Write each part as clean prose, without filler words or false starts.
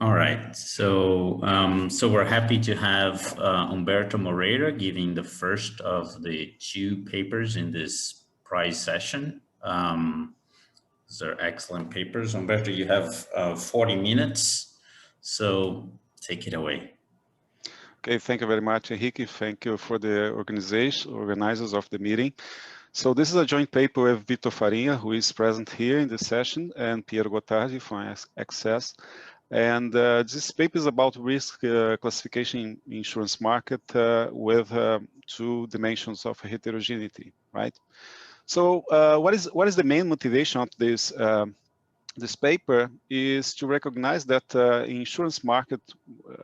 All right, so we're happy to have Humberto Moreira giving the first of the two papers in this prize session. These are excellent papers. Humberto, you have 40 minutes, so take it away. Okay, thank you very much, Henrique. Thank you for the organizers of the meeting. So this is a joint paper with Vitor Farinha, who is present here in the session, and Piero Gottardi from Access. And this paper is about risk classification in insurance market with two dimensions of heterogeneity, right? So what is the main motivation of this this paper is to recognize that insurance market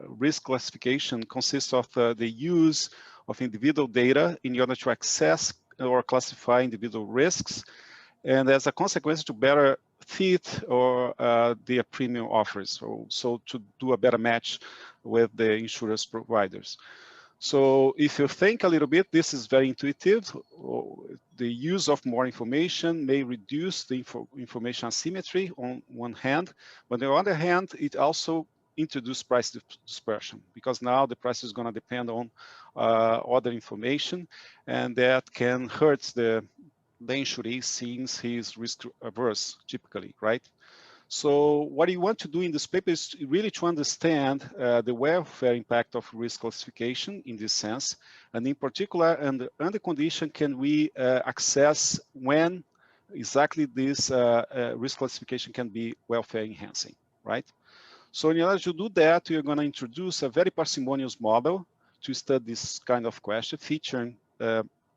risk classification consists of the use of individual data in order to access or classify individual risks, and as a consequence to better fit or their premium offers, so to do a better match with the insurance providers. So if you think a little bit, this is very intuitive. The use of more information may reduce the information asymmetry on one hand, but on the other hand, it also introduces price dispersion, because now the price is going to depend on other information, and that can hurt the insuree since he is risk averse typically, right? So what you want to do in this paper is really to understand the welfare impact of risk classification in this sense, and in particular, under condition can we access when exactly this risk classification can be welfare enhancing, right? So in order to do that, we are going to introduce a very parsimonious model to study this kind of question, featuring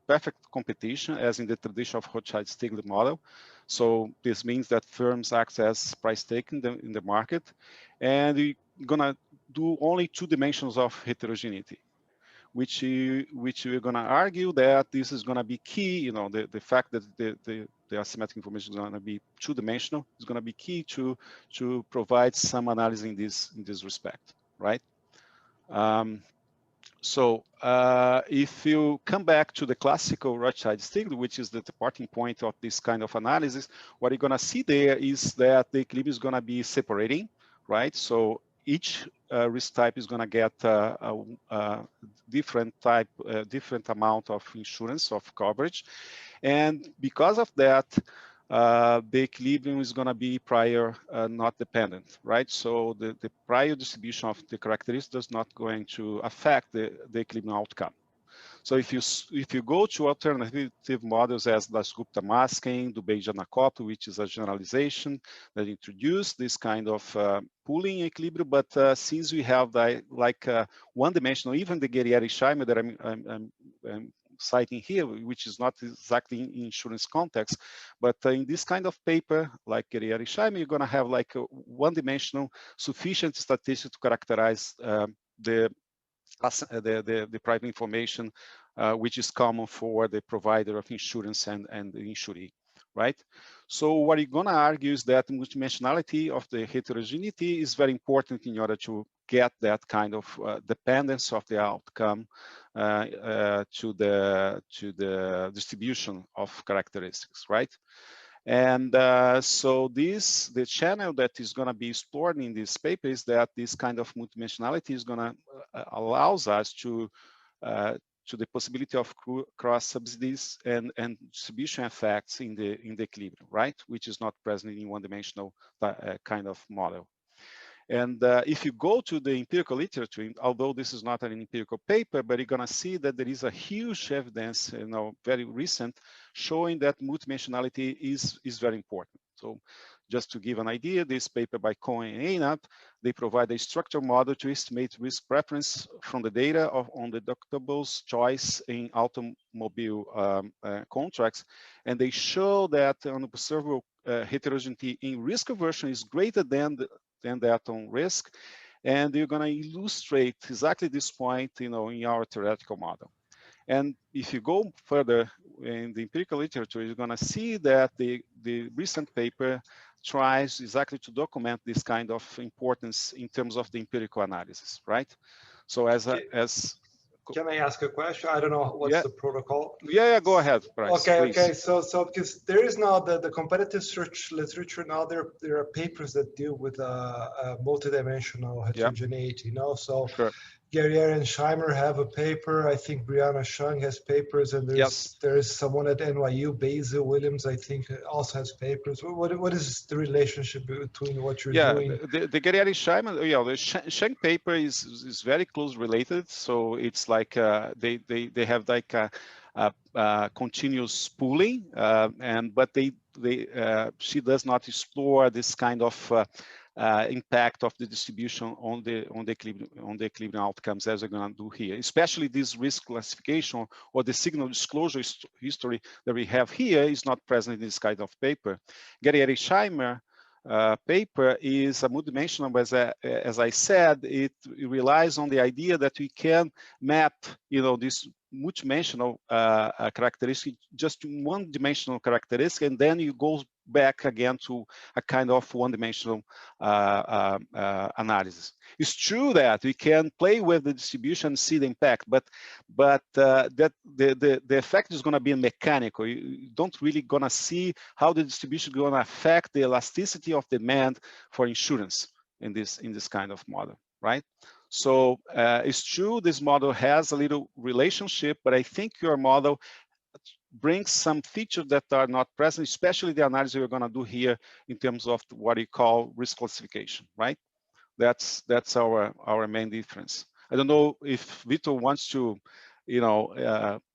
perfect competition, as in the tradition of Rothschild-Stiglitz model. So this means that firms act as price taking in the market, and we're gonna do only two dimensions of heterogeneity, which we're gonna argue that this is gonna be key. You know, the fact that the asymmetric information is gonna be two-dimensional is gonna be key to provide some analysis in this respect, right? So if you come back to the classical Rothschild-Stiglitz, which is the departing point of this kind of analysis, what you're going to see there is that the equilibrium is going to be separating, right? So each risk type is going to get a different type, different amount of insurance of coverage. And because of that, the equilibrium is going to be prior not dependent, right? So the prior distribution of the characteristics does not going to affect the equilibrium outcome. So if you go to alternative models as Dasgupta masking, Dubey-Janakop, which is a generalization that introduced this kind of pooling equilibrium, but since we have like one-dimensional, even the Guerrieri-Scheimer that I'm citing here, which is not exactly in insurance context, but in this kind of paper, like Guerrieri-Scheimer, you're going to have like a one-dimensional sufficient statistic to characterize the private information, which is common for the provider of insurance and the insuree, right? So what you're going to argue is that multidimensionality of the heterogeneity is very important in order to get that kind of dependence of the outcome to the distribution of characteristics, right? And so the channel that is going to be explored in this paper is that this kind of multidimensionality is going to allows us to the possibility of cross subsidies and distribution effects in the equilibrium, right? Which is not present in one-dimensional kind of model. And if you go to the empirical literature, although this is not an empirical paper, but you're going to see that there is a huge evidence, you know, very recent, showing that multidimensionality is very important. So just to give an idea, this paper by Cohen and Einab, they provide a structural model to estimate risk preference from the data on the deductibles choice in automobile contracts. And they show that on observable heterogeneity in risk aversion is greater than that on risk. And you're going to illustrate exactly this point, you know, in our theoretical model. And if you go further in the empirical literature, you're going to see that the recent paper tries exactly to document this kind of importance in terms of the empirical analysis, right? So can I ask a question? I don't know what's the protocol. Yeah, go ahead, Bryce, okay, please. okay. So because there is now the competitive search literature now, there are papers that deal with multidimensional heterogeneity. You know, so Sure. Guerriere and Scheimer have a paper. I think Brianna Shung has papers, and there's someone at NYU, Basil Williams, I think, also has papers. What is the relationship between what you're doing? The Guerriere and Scheimer, the Shung paper is very close related. So it's like they have like a continuous pooling, but she does not explore this kind of impact of the distribution on the equilibrium outcomes as we're going to do here, especially this risk classification or the signal disclosure history that we have here is not present in this kind of paper. Guerriere Scheimer paper is a multidimensional, but as I said, it relies on the idea that we can map, this multidimensional characteristic just to one-dimensional characteristic, and then you go back again to a kind of one-dimensional analysis. It's true that we can play with the distribution and see the impact, but that the effect is going to be mechanical. You don't really going to see how the distribution is going to affect the elasticity of demand for insurance in this kind of model, right? So it's true this model has a little relationship, but I think your model brings some features that are not present, especially the analysis we're going to do here in terms of what you call risk classification, right? That's our main difference. I don't know if Vito wants to,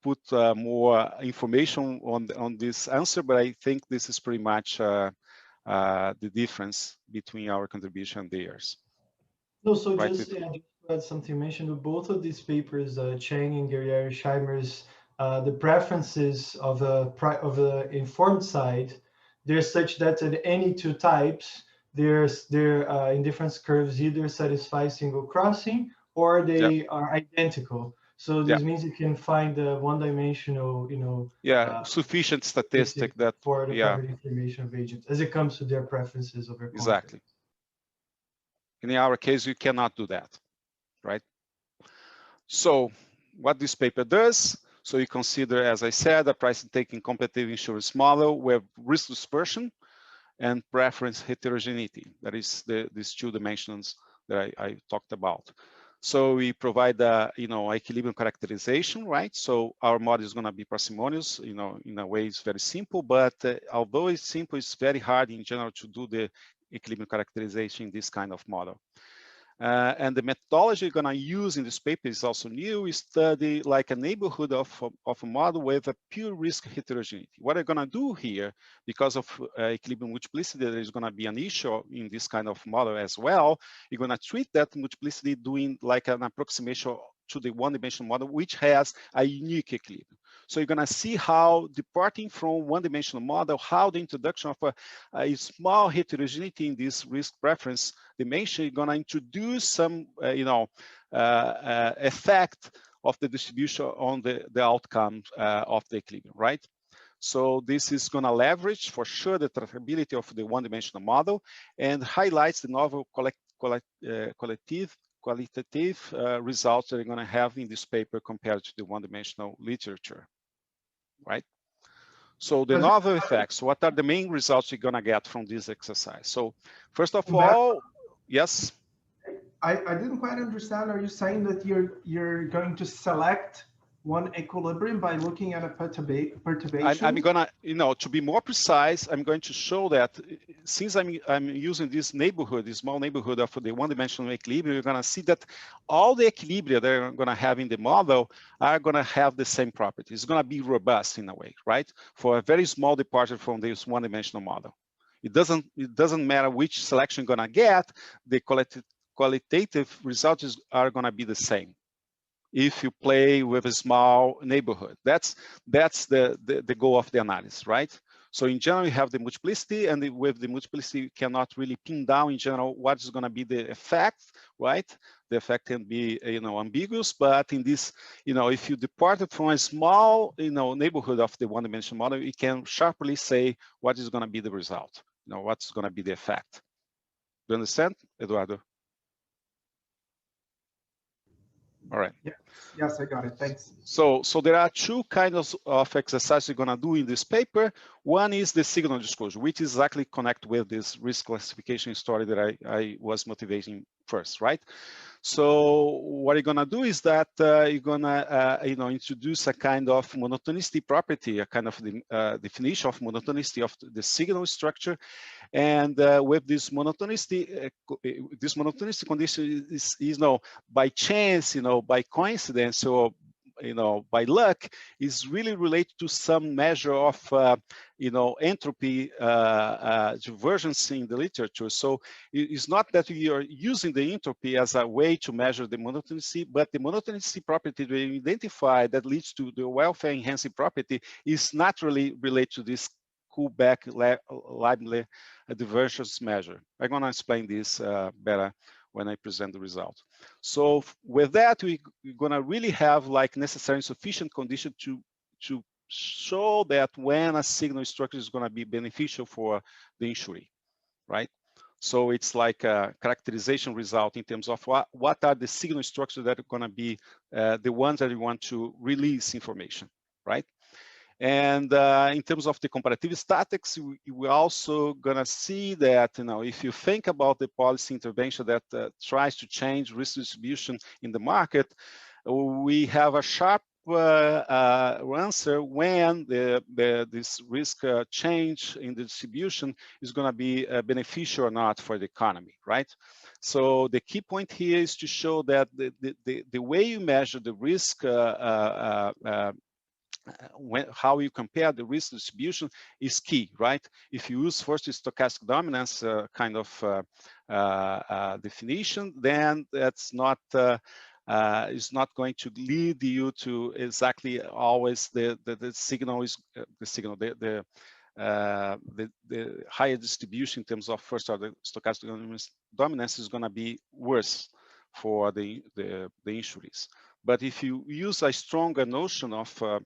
put more information on this answer, but I think this is pretty much the difference between our contribution and theirs. No, so right, just to add something mentioned with both of these papers, Chang and Guerriere Scheimer's, the preferences of the informed side, they're such that at any two types, they're indifference curves either satisfy single crossing or they are identical. So this means you can find a one-dimensional, sufficient statistic that for the property information of agents as it comes to their preferences over context. Exactly. In our case, you cannot do that, right? So what this paper does, so you consider, as I said, a price-taking competitive insurance model with risk dispersion and preference heterogeneity. That is these two dimensions that I talked about. So we provide equilibrium characterization, right? So our model is going to be parsimonious, in a way it's very simple, but although it's simple, it's very hard in general to do the equilibrium characterization in this kind of model. And the methodology you're going to use in this paper is also new. We study like a neighborhood of a model with a pure risk heterogeneity. What I'm going to do here, because of equilibrium multiplicity, there is going to be an issue in this kind of model as well. You're going to treat that multiplicity doing like an approximation to the one-dimensional model, which has a unique equilibrium. So you're going to see how, departing from one-dimensional model, how the introduction of a small heterogeneity in this risk preference dimension is going to introduce some, effect of the distribution on the outcome of the equilibrium, right? So this is going to leverage, for sure, the tractability of the one-dimensional model and highlights the novel qualitative results that you're going to have in this paper compared to the one-dimensional literature, right? So the novel effects, what are the main results you're going to get from this exercise? So first of all, yes? I didn't quite understand. Are you saying that you're going to select one equilibrium by looking at a perturbation? I'm gonna, to be more precise, I'm going to show that since I'm using this neighborhood, this small neighborhood of the one-dimensional equilibrium, you're gonna see that all the equilibria that I'm gonna have in the model are gonna have the same property. It's gonna be robust in a way, right? For a very small departure from this one-dimensional model. It doesn't matter which selection you're gonna get, the qualitative results are gonna be the same if you play with a small neighborhood. That's the goal of the analysis, right? So in general, you have the multiplicity, and with the multiplicity, you cannot really pin down in general what is going to be the effect, right? The effect can be, ambiguous, but in this, if you departed from a small, neighborhood of the one-dimensional model, you can sharply say what is going to be the result, what's going to be the effect. Do you understand, Eduardo? All right. Yes, I got it. Thanks. So there are two kinds of exercises you're going to do in this paper. One is the signal disclosure, which is exactly connect with this risk classification story that I was motivating first, right? So what you're going to do is that you're going to introduce a kind of monotonicity property, a kind of the definition of monotonicity of the signal structure. And with this monotonicity condition is by chance, by coincidence, or by luck, is really related to some measure of entropy divergence in the literature. So it's not that we are using the entropy as a way to measure the monotonicity, but the monotonicity property that we identify that leads to the welfare enhancing property is naturally related to this Kullback-Leibniz divergence measure. I'm going to explain this better when I present the result. So with that, we're going to really have like necessary and sufficient condition to show that when a signal structure is going to be beneficial for the insurer, right? So it's like a characterization result in terms of what are the signal structures that are going to be the ones that you want to release information, right? And in terms of the comparative statics, we're also gonna see that, if you think about the policy intervention that tries to change risk distribution in the market, we have a sharp answer when this risk change in the distribution is gonna be beneficial or not for the economy, right? So the key point here is to show that the way you measure the risk how you compare the risk distribution is key, right? If you use first stochastic dominance kind of definition, then that's not is not going to lead you to exactly always the signal is the higher distribution in terms of first order stochastic dominance is going to be worse for the insurers. But if you use a stronger notion of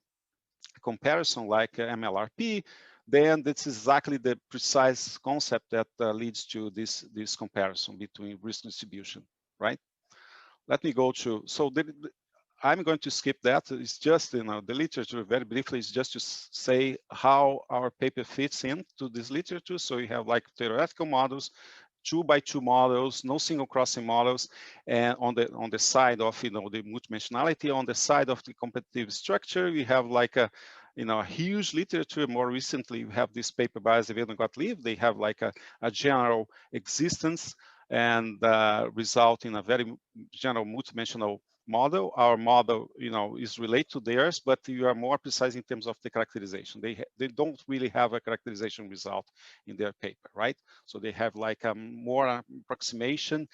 comparison like MLRP, then that's exactly the precise concept that leads to this comparison between risk distribution, right? Let me go to, so I'm going to skip that. It's just, the literature very briefly is just to say how our paper fits into this literature. So you have like theoretical models, 2x2 models, no single crossing models, and on the side of the multidimensionality, on the side of the competitive structure, we have like a huge literature. More recently, we have this paper by Azevedo and Gottlieb. They have like a general existence and result in a very general multidimensional model. Our model, is related to theirs, but you are more precise in terms of the characterization. They don't really have a characterization result in their paper, right? So they have like a more approximation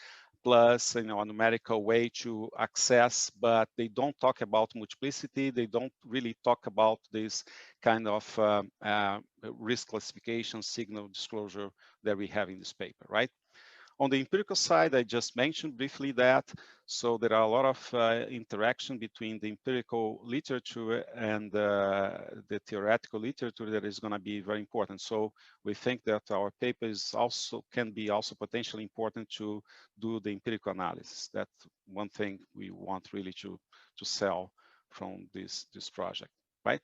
plus a numerical way to access, but they don't talk about multiplicity. They don't really talk about this kind of risk classification signal disclosure that we have in this paper, right? On the empirical side, I just mentioned briefly that. So there are a lot of interaction between the empirical literature and the theoretical literature that is going to be very important. So we think that our paper can be also potentially important to do the empirical analysis. That's one thing we want really to sell from this project, right?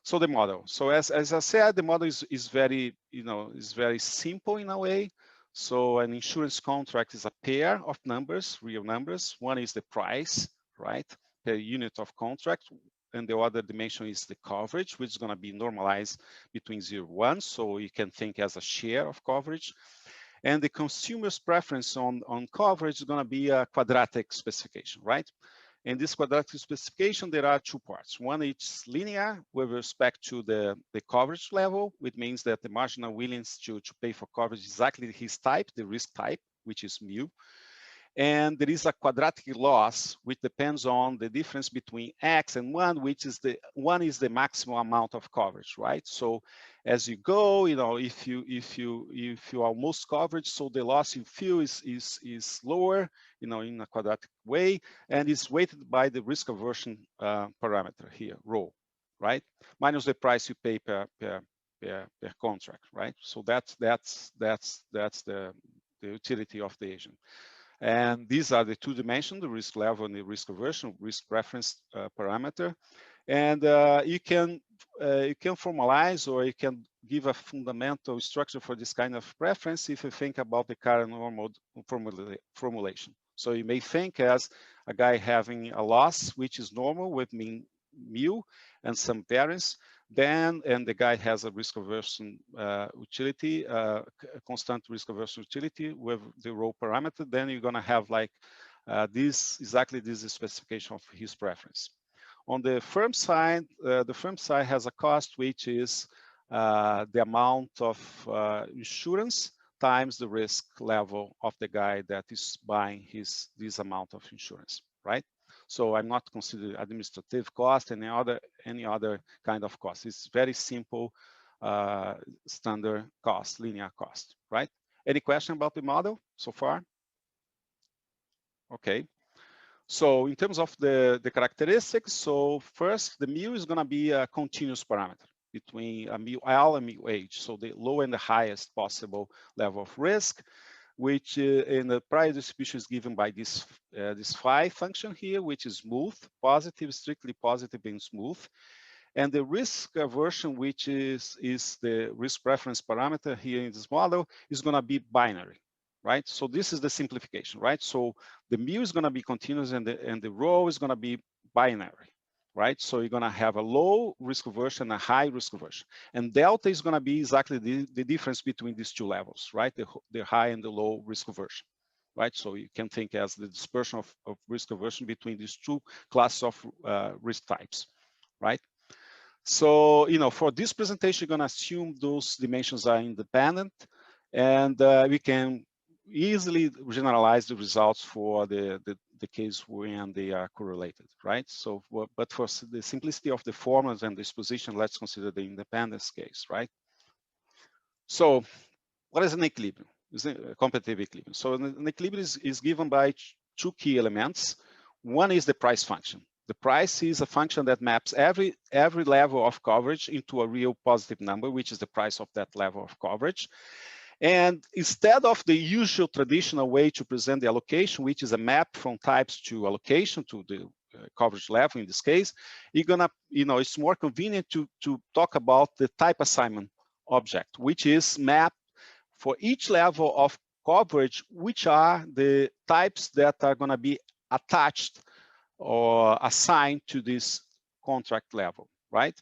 So the model. So as I said, the model is very is very simple in a way. So an insurance contract is a pair of numbers, real numbers. One is the price, right, per unit of contract, and the other dimension is the coverage, which is going to be normalized between 0 and 1. So you can think as a share of coverage. And the consumer's preference on coverage is going to be a quadratic specification, right? In this quadratic specification, there are two parts. One is linear with respect to the coverage level, which means that the marginal willingness to pay for coverage is exactly his type, the risk type, which is mu. And there is a quadratic loss, which depends on the difference between X and 1, which is one is the maximum amount of coverage, right? So as you go, if you are most coverage, so the loss you feel is lower, in a quadratic way, and is weighted by the risk aversion parameter here, rho, right? Minus the price you pay per contract, right? So that's the utility of the agent. And these are the two dimensions, the risk level and the risk aversion, risk preference parameter. And you can formalize, or you can give a fundamental structure for this kind of preference if you think about the current normal formulation. So you may think as a guy having a loss, which is normal with mean mu and some variance, and the guy has a risk aversion utility, constant risk aversion utility with the rho parameter, then you're going to have like exactly this specification of his preference. On the firm side has a cost which is the amount of insurance times the risk level of the guy that is buying this amount of insurance, right? So I'm not considering administrative cost and any other kind of cost. It's very simple standard cost, linear cost, right? Any question about the model so far? Okay. So in terms of the characteristics, so first the mu is going to be a continuous parameter between a mu L and mu H. So the low and the highest possible level of risk, which in the prior distribution is given by this phi function here, which is smooth, positive, strictly positive and smooth. And the risk aversion, which is the risk preference parameter here in this model, is going to be binary, right? So this is the simplification, right? So the mu is going to be continuous and the rho is going to be binary, right? So you're going to have a low risk aversion and a high risk aversion. And delta is going to be exactly the difference between these two levels, right? The high and the low risk aversion, right? So you can think as the dispersion of risk aversion between these two classes of risk types, right? So, for this presentation, you're going to assume those dimensions are independent, and we can easily generalize the results for the case when they are correlated, right? So, but for the simplicity of the formulas and this position, let's consider the independence case, right? So, what is an equilibrium? It's a competitive equilibrium. So, an equilibrium is given by two key elements. One is the price function. The price is a function that maps every level of coverage into a real positive number, which is the price of that level of coverage. And instead of the usual traditional way to present the allocation, which is a map from types to allocation to the coverage level in this case, you're gonna, it's more convenient to talk about the type assignment object, which is mapped for each level of coverage, which are the types that are gonna be attached or assigned to this contract level, right?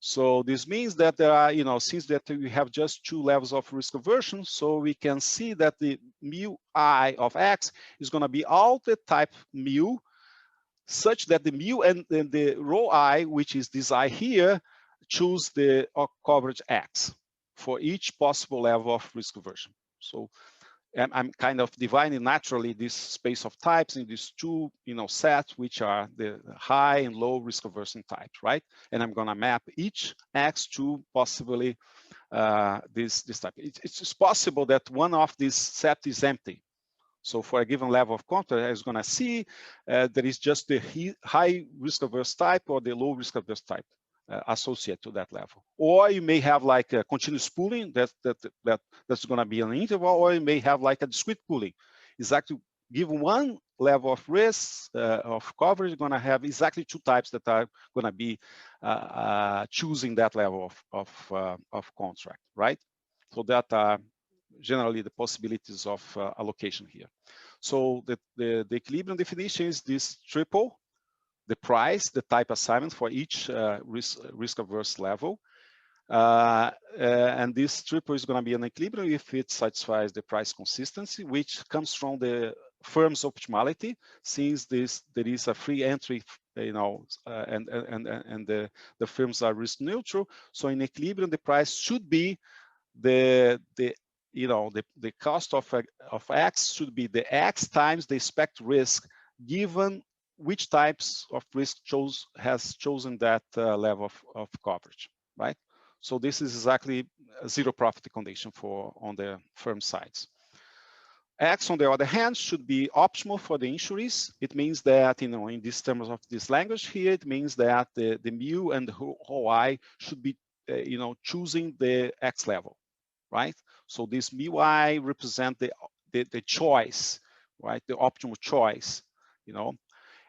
So this means that there are, since that we have just two levels of risk aversion, so we can see that the mu I of X is going to be all the type mu, such that the mu and the rho I, which is this I here, choose the coverage X for each possible level of risk aversion. So I'm kind of dividing naturally this space of types in these two, sets, which are the high and low risk aversion types, right? And I'm going to map each X to possibly this type. It's possible that one of these sets is empty. So for a given level of contract, I was going to see there is just the high risk averse type or the low risk averse type associated to that level. Or you may have like a continuous pooling that's going to be an interval, or you may have like a discrete pooling. Exactly, given one level of risk of coverage, you're going to have exactly two types that are going to be choosing that level of contract, right? So that are generally the possibilities of allocation here. So the equilibrium definition is this triple: the price, the type assignment for each risk averse level. And this triple is going to be an equilibrium if it satisfies the price consistency, which comes from the firm's optimality, since there is a free entry, and the firms are risk neutral. So in equilibrium, the price should be the cost of X should be the X times the expected risk, given which types of risk has chosen that level of coverage, right? So this is exactly a zero profit condition on the firm sides. X, on the other hand, should be optimal for the insuries. It means that, in these terms of this language here, it means that the mu and the rho I should be, choosing the X level, right? So this mu I represent the choice right? The optimal choice,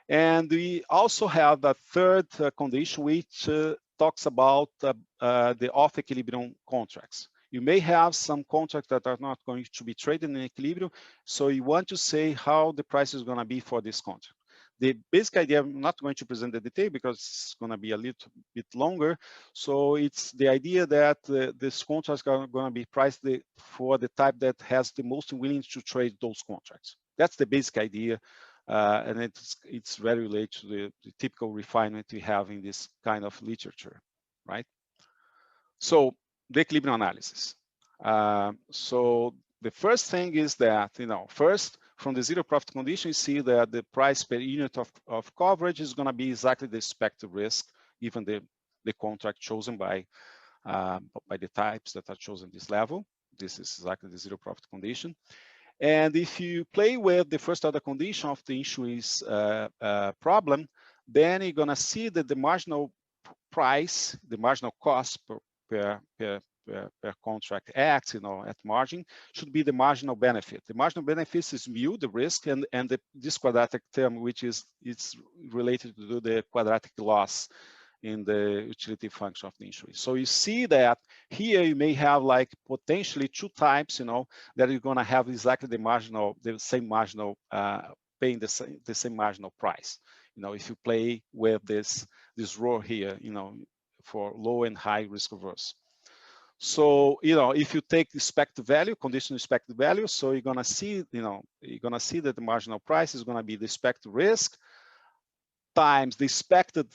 And we also have a third condition which talks about the off-equilibrium contracts. You may have some contracts that are not going to be traded in equilibrium, so you want to say how the price is going to be for this contract. The basic idea, I'm not going to present the detail because it's going to be a little bit longer. So it's the idea that these contracts are going to be priced for the type that has the most willingness to trade those contracts. That's the basic idea. And it's very related to the typical refinement we have in this kind of literature, right? So the equilibrium analysis. So the first thing is that, first from the zero profit condition, you see that the price per unit of coverage is going to be exactly the expected risk given the contract chosen by the types that are chosen this level. This is exactly the zero profit condition. And if you play with the first order condition of the issues problem, then you're going to see that the marginal price, the marginal cost per contract X, at margin, should be the marginal benefit. The marginal benefit is mu, the risk, and this quadratic term, which is related to the quadratic loss in the utility function of the insurance. So you see that here you may have like potentially two types, that you're going to have exactly the same marginal, paying the same marginal price. If you play with this row here, for low and high risk averse. So, if you take the expected value, conditional expected value, so you're going to see, that the marginal price is going to be the expected risk times the expected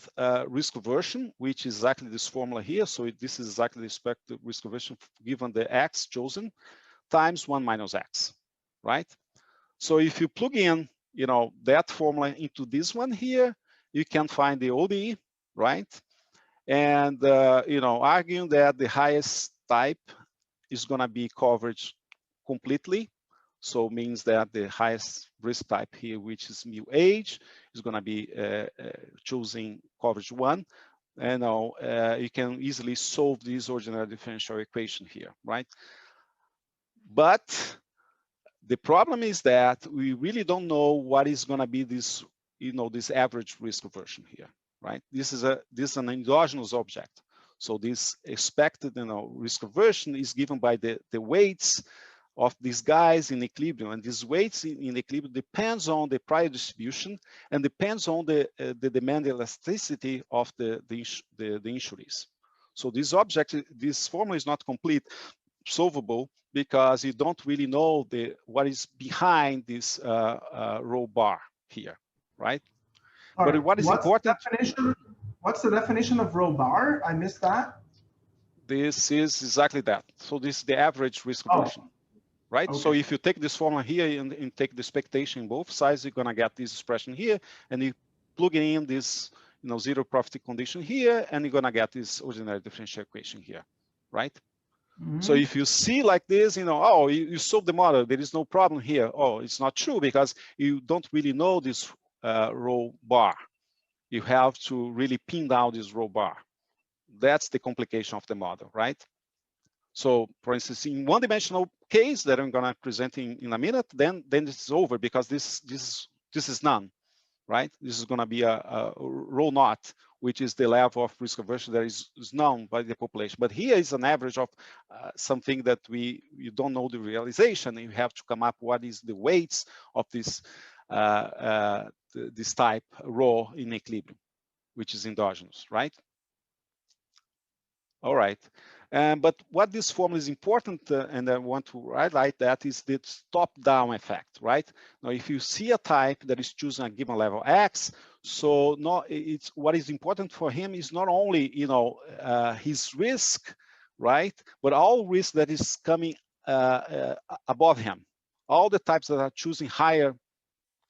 risk aversion, which is exactly this formula here. So this is exactly the expected risk aversion given the X chosen, times 1 minus X, right? So if you plug in, that formula into this one here, you can find the ODE, right? And, arguing that the highest type is going to be covered completely. So means that the highest risk type here, which is mu age, is going to be choosing coverage 1. And you can easily solve this ordinary differential equation here, right? But the problem is that we really don't know what is going to be this, this average risk aversion here, right? This is an endogenous object. So this expected, risk aversion is given by the weights of these guys in equilibrium, and these weights in equilibrium depends on the prior distribution and depends on the demand elasticity of the insuries. So this object, this formula is not complete, solvable, because you don't really know what is behind this row bar here, right? But what is important? What's the definition of row bar? I missed that. This is exactly that. So this is the average risk aversion. Right? Okay. So if you take this formula here and take the expectation in both sides, you're gonna get this expression here, and you plug in this, zero profit condition here, and you're gonna get this ordinary differential equation here, right? Mm-hmm. So if you see like this, oh, you solve the model, there is no problem here. Oh, it's not true because you don't really know this row bar. You have to really pin down this row bar. That's the complication of the model, right? So, for instance, in one-dimensional case that I'm going to present in a minute, then it's over because this is none, right? This is going to be a rho naught, which is the level of risk aversion that is known by the population. But here is an average of something that you don't know the realization. You have to come up what is the weights of this this type rho in equilibrium, which is endogenous, right? All right. But what this formula is important, and I want to highlight that, is this top-down effect, right? Now, if you see a type that is choosing a given level X, so what is important for him is not only, his risk, right? But all risk that is coming above him, all the types that are choosing higher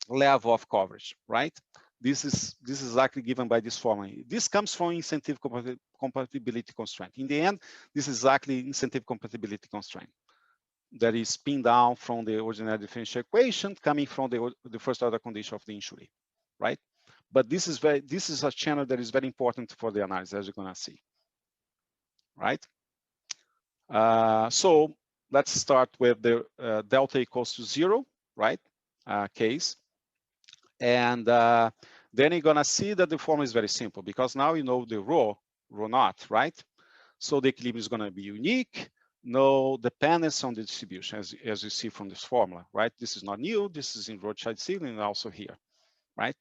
level of coverage, right? This is exactly given by this formula. This comes from incentive compatibility constraint. In the end, this is exactly incentive compatibility constraint that is pinned down from the ordinary differential equation coming from the first order condition of the insurer, right? But this is a channel that is very important for the analysis, as you're gonna see, right? So let's start with the delta equals to 0, right? case. And then you're gonna see that the formula is very simple, because now you know the rho naught, right? So the equilibrium is gonna be unique, no dependence on the distribution, as you see from this formula, right? This is not new, this is in Rothschild signaling and also here, right?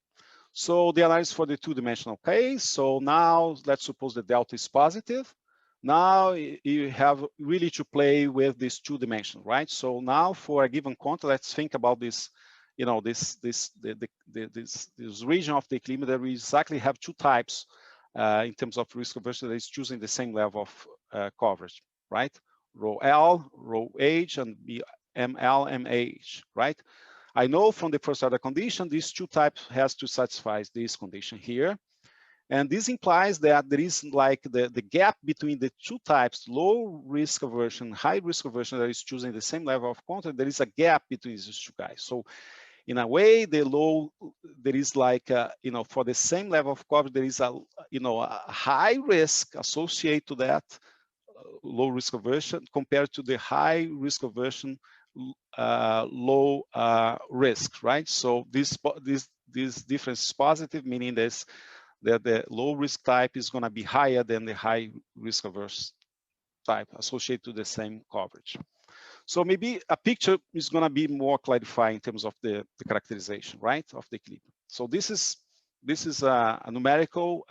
So the analysis for the two-dimensional case. So now let's suppose the delta is positive. Now you have really to play with this two dimension, right? So now for a given quantity, let's think about this, you know, this region of the equilibrium that we exactly have two types in terms of risk aversion that is choosing the same level of coverage, right? Rho L, rho H, and ML, MH, right? I know from the first order condition, these two types has to satisfy this condition here. And this implies that there is like the gap between the two types, low risk aversion, high risk aversion, that is choosing the same level of content. There is a gap between these two guys. So in a way, there is like, you know, for the same level of coverage, there is a, you know, a high risk associated to that low risk aversion compared to the high risk aversion low risk, right? So this difference is positive, meaning that the low risk type is going to be higher than the high risk averse type associated to the same coverage. So maybe a picture is going to be more clarifying in terms of the characterization, right, of the equilibrium. So this is a numerical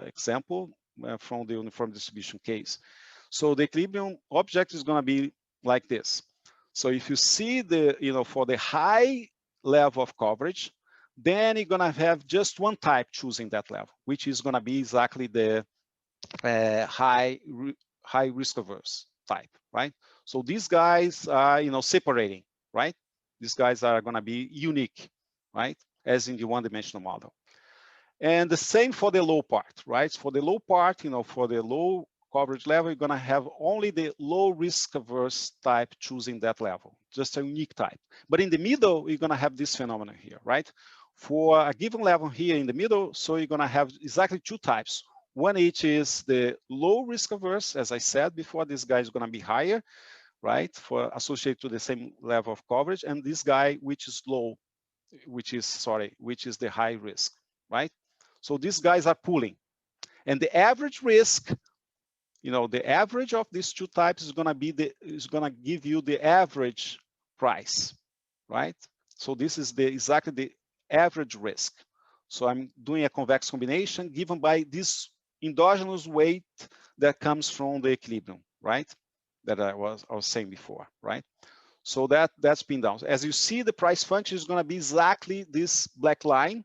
example from the uniform distribution case. So the equilibrium object is going to be like this. So if you see the, you know, for the high level of coverage, then you're going to have just one type choosing that level, which is going to be exactly the high risk averse type, right? So these guys are, you know, separating, right? These guys are going to be unique, right? As in the one-dimensional model. And the same for the low part, right? For the low part, you know, for the low coverage level, you're going to have only the low risk averse type choosing that level, just a unique type. But in the middle, you're going to have this phenomenon here, right? For a given level here in the middle, so you're going to have exactly two types. One each is the low risk averse, as I said before, this guy is going to be higher, right? For associated to the same level of coverage, and this guy, which is low, which is the high risk, right? So these guys are pooling. And the average risk, you know, the average of these two types is gonna give you the average price, right? So this is exactly the average risk. So I'm doing a convex combination given by this endogenous weight that comes from the equilibrium, right? That I was saying before, right? So that's pinned down. As you see, the price function is gonna be exactly this black line,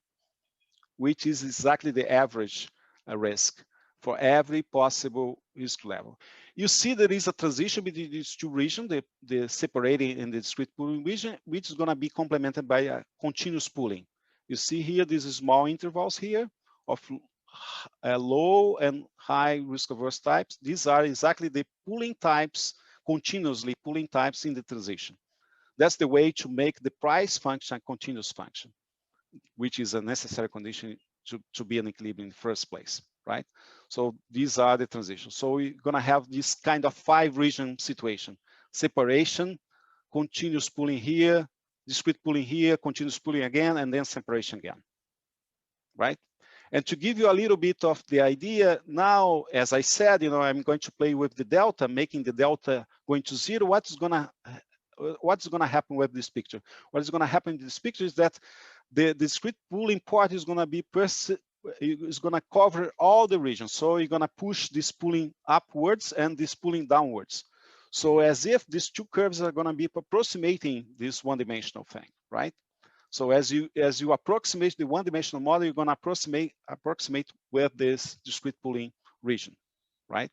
which is exactly the average risk for every possible risk level. You see there is a transition between these two regions, the separating and the discrete pooling region, which is going to be complemented by a continuous pooling. You see here these small intervals here of low and high risk averse types. These are exactly the pooling types, continuously pooling types in the transition. That's the way to make the price function a continuous function, which is a necessary condition to be an equilibrium in the first place, right? So these are the transitions. So we're gonna have this kind of 5-region situation: separation, continuous pooling here, discrete pooling here, continuous pooling again, and then separation again, right? And to give you a little bit of the idea, now, as I said, you know, I'm going to play with the delta, making the delta going to 0. What's gonna happen with this picture? What is gonna happen in this picture is that the discrete pooling part is going to be cover all the regions. So you're going to push this pooling upwards and this pooling downwards. So as if these two curves are going to be approximating this one-dimensional thing, right? So as you approximate the one-dimensional model, you're going to approximate with this discrete pooling region, right?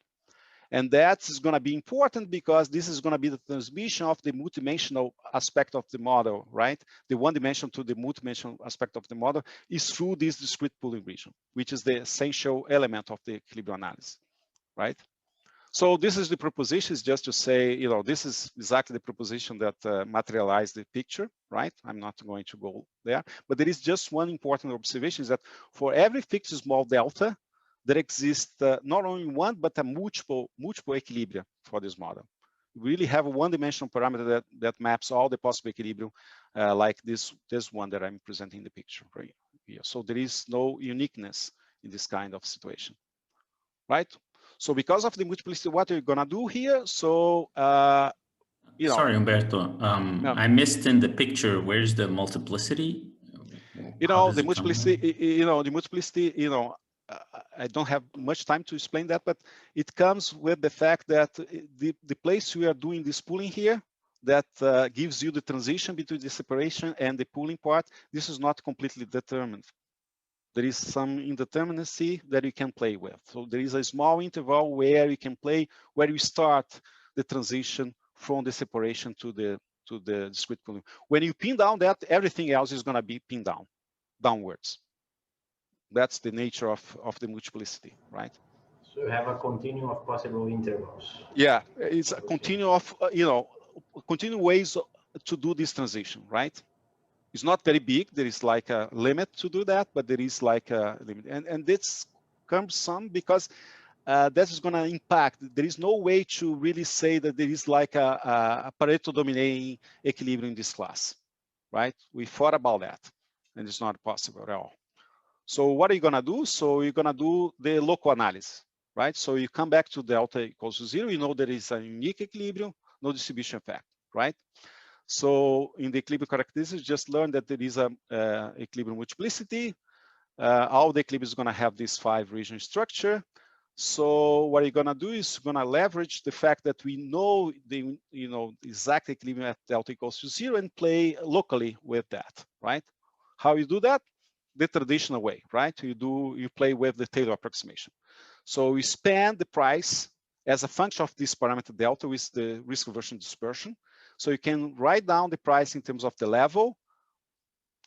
And that is going to be important because this is going to be the transmission of the multidimensional aspect of the model, right? The one-dimensional to the multidimensional aspect of the model is through this discrete pooling region, which is the essential element of the equilibrium analysis, right? So this is the proposition, is just to say, you know, this is exactly the proposition that materialized the picture, right? I'm not going to go there, but there is just one important observation, is that for every fixed small delta, there exists not only one, but a multiple equilibria for this model. We really have a one-dimensional parameter that maps all the possible equilibrium, like this one that I'm presenting in the picture right here. So there is no uniqueness in this kind of situation, right? So because of the multiplicity, what are you gonna do here? So sorry, Humberto, no. I missed in the picture. Where's the multiplicity? The multiplicity, I don't have much time to explain that, but it comes with the fact that the place we are doing this pooling here, that gives you the transition between the separation and the pooling part, this is not completely determined. There is some indeterminacy that you can play with. So there is a small interval where you can play, where you start the transition from the separation to the discrete pooling. When you pin down that, everything else is going to be pinned downwards. That's the nature of the multiplicity, right? So you have a continuum of possible intervals. Yeah, it's a continuum of, continuum ways to do this transition, right? It's not very big. There is like a limit to do that, but there is like a limit. And this comes some because that is going to impact. There is no way to really say that there is like a Pareto dominating equilibrium in this class, right? We thought about that, and it's not possible at all. So what are you going to do? So you're going to do the local analysis, right? So you come back to delta equals to 0. You know there is a unique equilibrium, no distribution effect, right? So in the equilibrium characteristics, just learn that there is a equilibrium multiplicity. All the equilibrium is going to have this 5-region structure. So what you're going to do is going to leverage the fact that we know the exact equilibrium at delta equals to 0 and play locally with that, right? How you do that? The traditional way, right? You play with the Taylor approximation. So we span the price as a function of this parameter delta with the risk aversion dispersion. So you can write down the price in terms of the level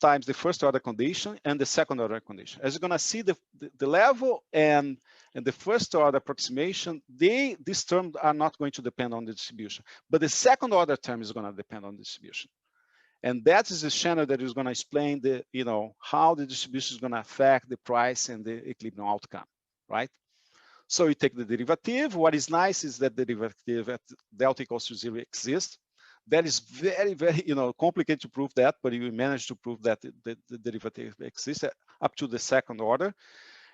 times the first order condition and the second order condition. As you're going to see, the level and the first order approximation, these terms are not going to depend on the distribution, but the second order term is going to depend on the distribution. And that is the channel that is going to explain how the distribution is going to affect the price and the equilibrium outcome, right? So you take the derivative. What is nice is that the derivative at delta equals to 0 exists. That is very, very complicated to prove that, but you manage to prove that the derivative exists up to the second order.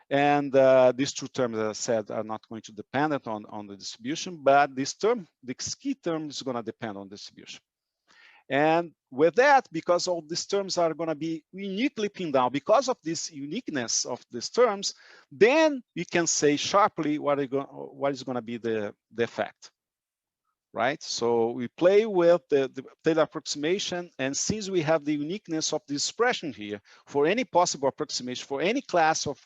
And these two terms, as I said, are not going to depend on the distribution, but this term, the key term, is going to depend on distribution. And with that, because all these terms are going to be uniquely pinned down, because of this uniqueness of these terms, then we can say sharply what is going to be the effect, right? So we play with the Taylor approximation, and since we have the uniqueness of this expression here, for any possible approximation, for any class of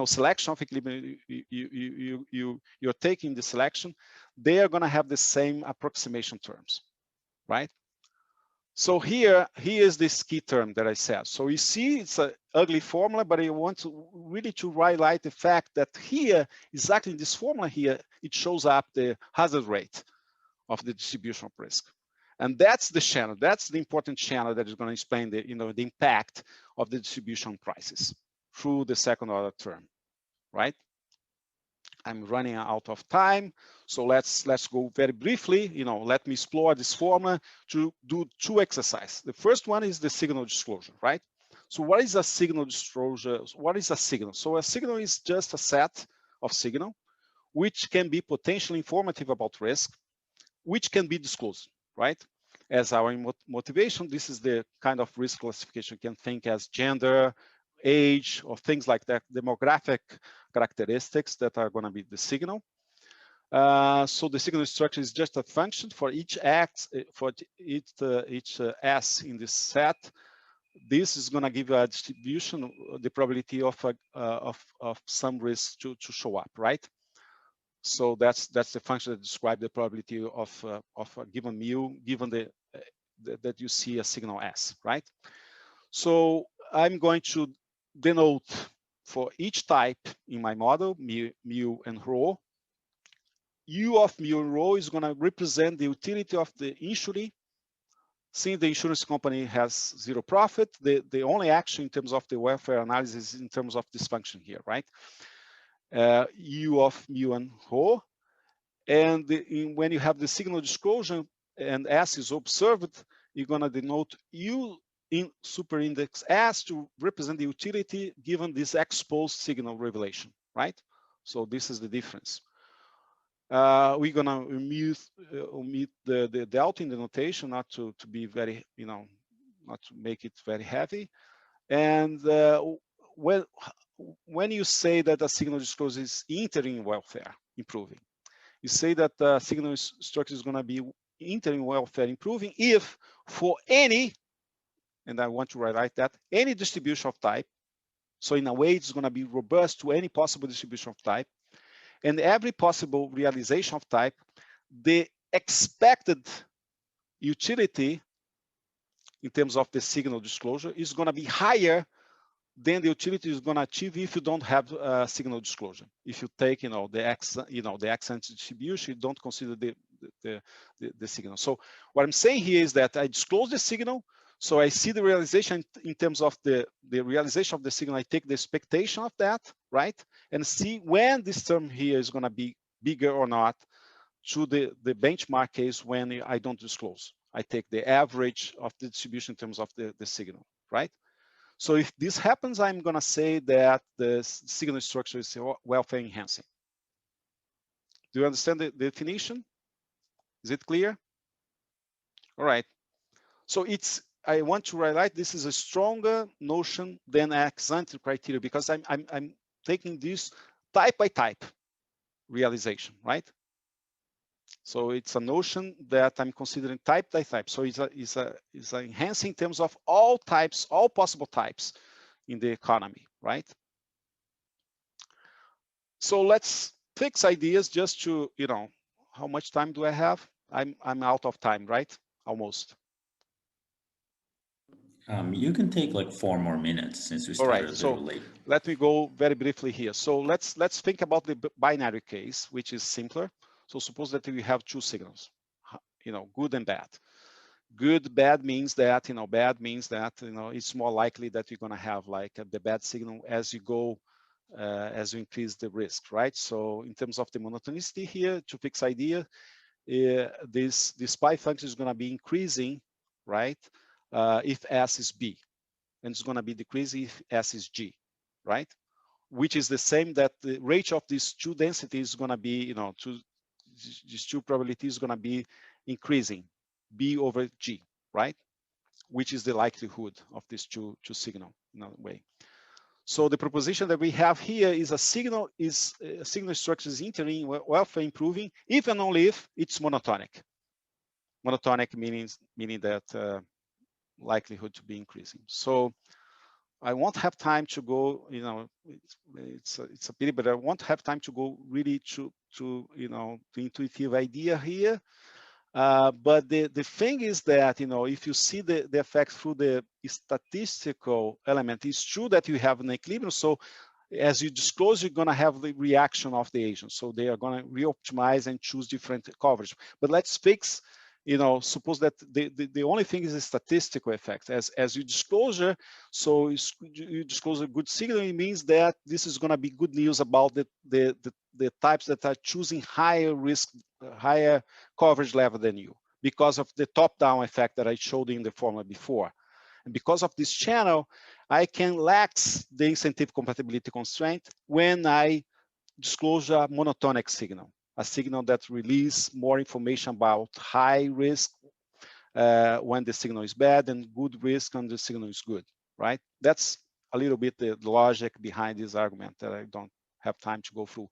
selection of equilibrium you're taking the selection, they are going to have the same approximation terms, right? So here is this key term that I said. So you see it's an ugly formula, but I want to really highlight the fact that here, exactly in this formula here, it shows up the hazard rate of the distribution of risk. And that's the channel, that's the important channel that is going to explain the impact of the distribution prices through the second order term, right? I'm running out of time, so let's go very briefly. Let me explore this formula to do two exercises. The first one is the signal disclosure, right? So what is a signal disclosure? What is a signal? So a signal is just a set of signal which can be potentially informative about risk, which can be disclosed, right? As our motivation, this is the kind of risk classification you can think as gender, age, or things like that, demographic characteristics that are going to be the signal. So the signal structure is just a function for each X, for each S in this set. This is going to give you a distribution, the probability of some risk to show up, right? So that's the function that describes the probability of a given mu, given that you see a signal S, right? So I'm going to denote for each type in my model, mu and rho. U of mu and rho is going to represent the utility of the insurer. Since the insurance company has zero profit, the only action in terms of the welfare analysis is in terms of this function here, right? U of mu and rho. And when you have the signal disclosure and S is observed, you're going to denote U in superindex S to represent the utility given this exposed signal revelation, right? So this is the difference. We're going to omit the delta in the notation, not to be very, not to make it very heavy. And when you say that a signal disclosure is entering welfare, improving, you say that the signal structure is going to be entering welfare, improving if for any, and I want to highlight that, any distribution of type. So in a way, it's going to be robust to any possible distribution of type. And every possible realization of type, the expected utility in terms of the signal disclosure is going to be higher than the utility is going to achieve if you don't have signal disclosure. If you take, the accent distribution, you don't consider the signal. So what I'm saying here is that I disclose the signal, so I see the realization in terms of the realization of the signal. I take the expectation of that, right, and see when this term here is going to be bigger or not to the benchmark case when I don't disclose. I take the average of the distribution in terms of the signal, right? So if this happens, I'm going to say that the signal structure is welfare enhancing. Do you understand the definition? Is it clear? All right. So I want to highlight this is a stronger notion than ex-ante criteria because I'm taking this type by type realization, right? So it's a notion that I'm considering type by type. So it's enhancing in terms of all types, all possible types in the economy, right? So let's fix ideas just to, how much time do I have? I'm out of time, right? Almost. You can take like 4 more minutes since we started a little late. Let me go very briefly here. So let's think about the binary case, which is simpler. So suppose that we have 2 signals, good and bad. Good, bad means that, bad means that, it's more likely that you're going to have like the bad signal as you go, as you increase the risk, right? So in terms of the monotonicity here, to fix idea, this pi function is going to be increasing, right? If S is B, and it's going to be decreasing if S is G, right? Which is the same that the ratio of these 2 densities is going to be, these 2 probabilities is going to be increasing, B over G, right? Which is the likelihood of these two signal in a way. So the proposition that we have here is a signal structure is entering welfare improving if and only if it's monotonic. Monotonic meaning that likelihood to be increasing. So I won't have time to go, it's a pity, but I won't have time to go really to the intuitive idea here. But the thing is that, if you see the effect through the statistical element, it's true that you have an equilibrium. So as you disclose, you're going to have the reaction of the agent. So they are going to re-optimize and choose different coverage. But let's fix, suppose that the only thing is a statistical effect. As you disclosure, so you disclose a good signal, it means that this is going to be good news about the types that are choosing higher risk, higher coverage level than you, because of the top-down effect that I showed in the formula before. And because of this channel, I can lax the incentive compatibility constraint when I disclose a monotonic signal, a signal that releases more information about high risk when the signal is bad and good risk when the signal is good, right? That's a little bit the logic behind this argument that I don't have time to go through.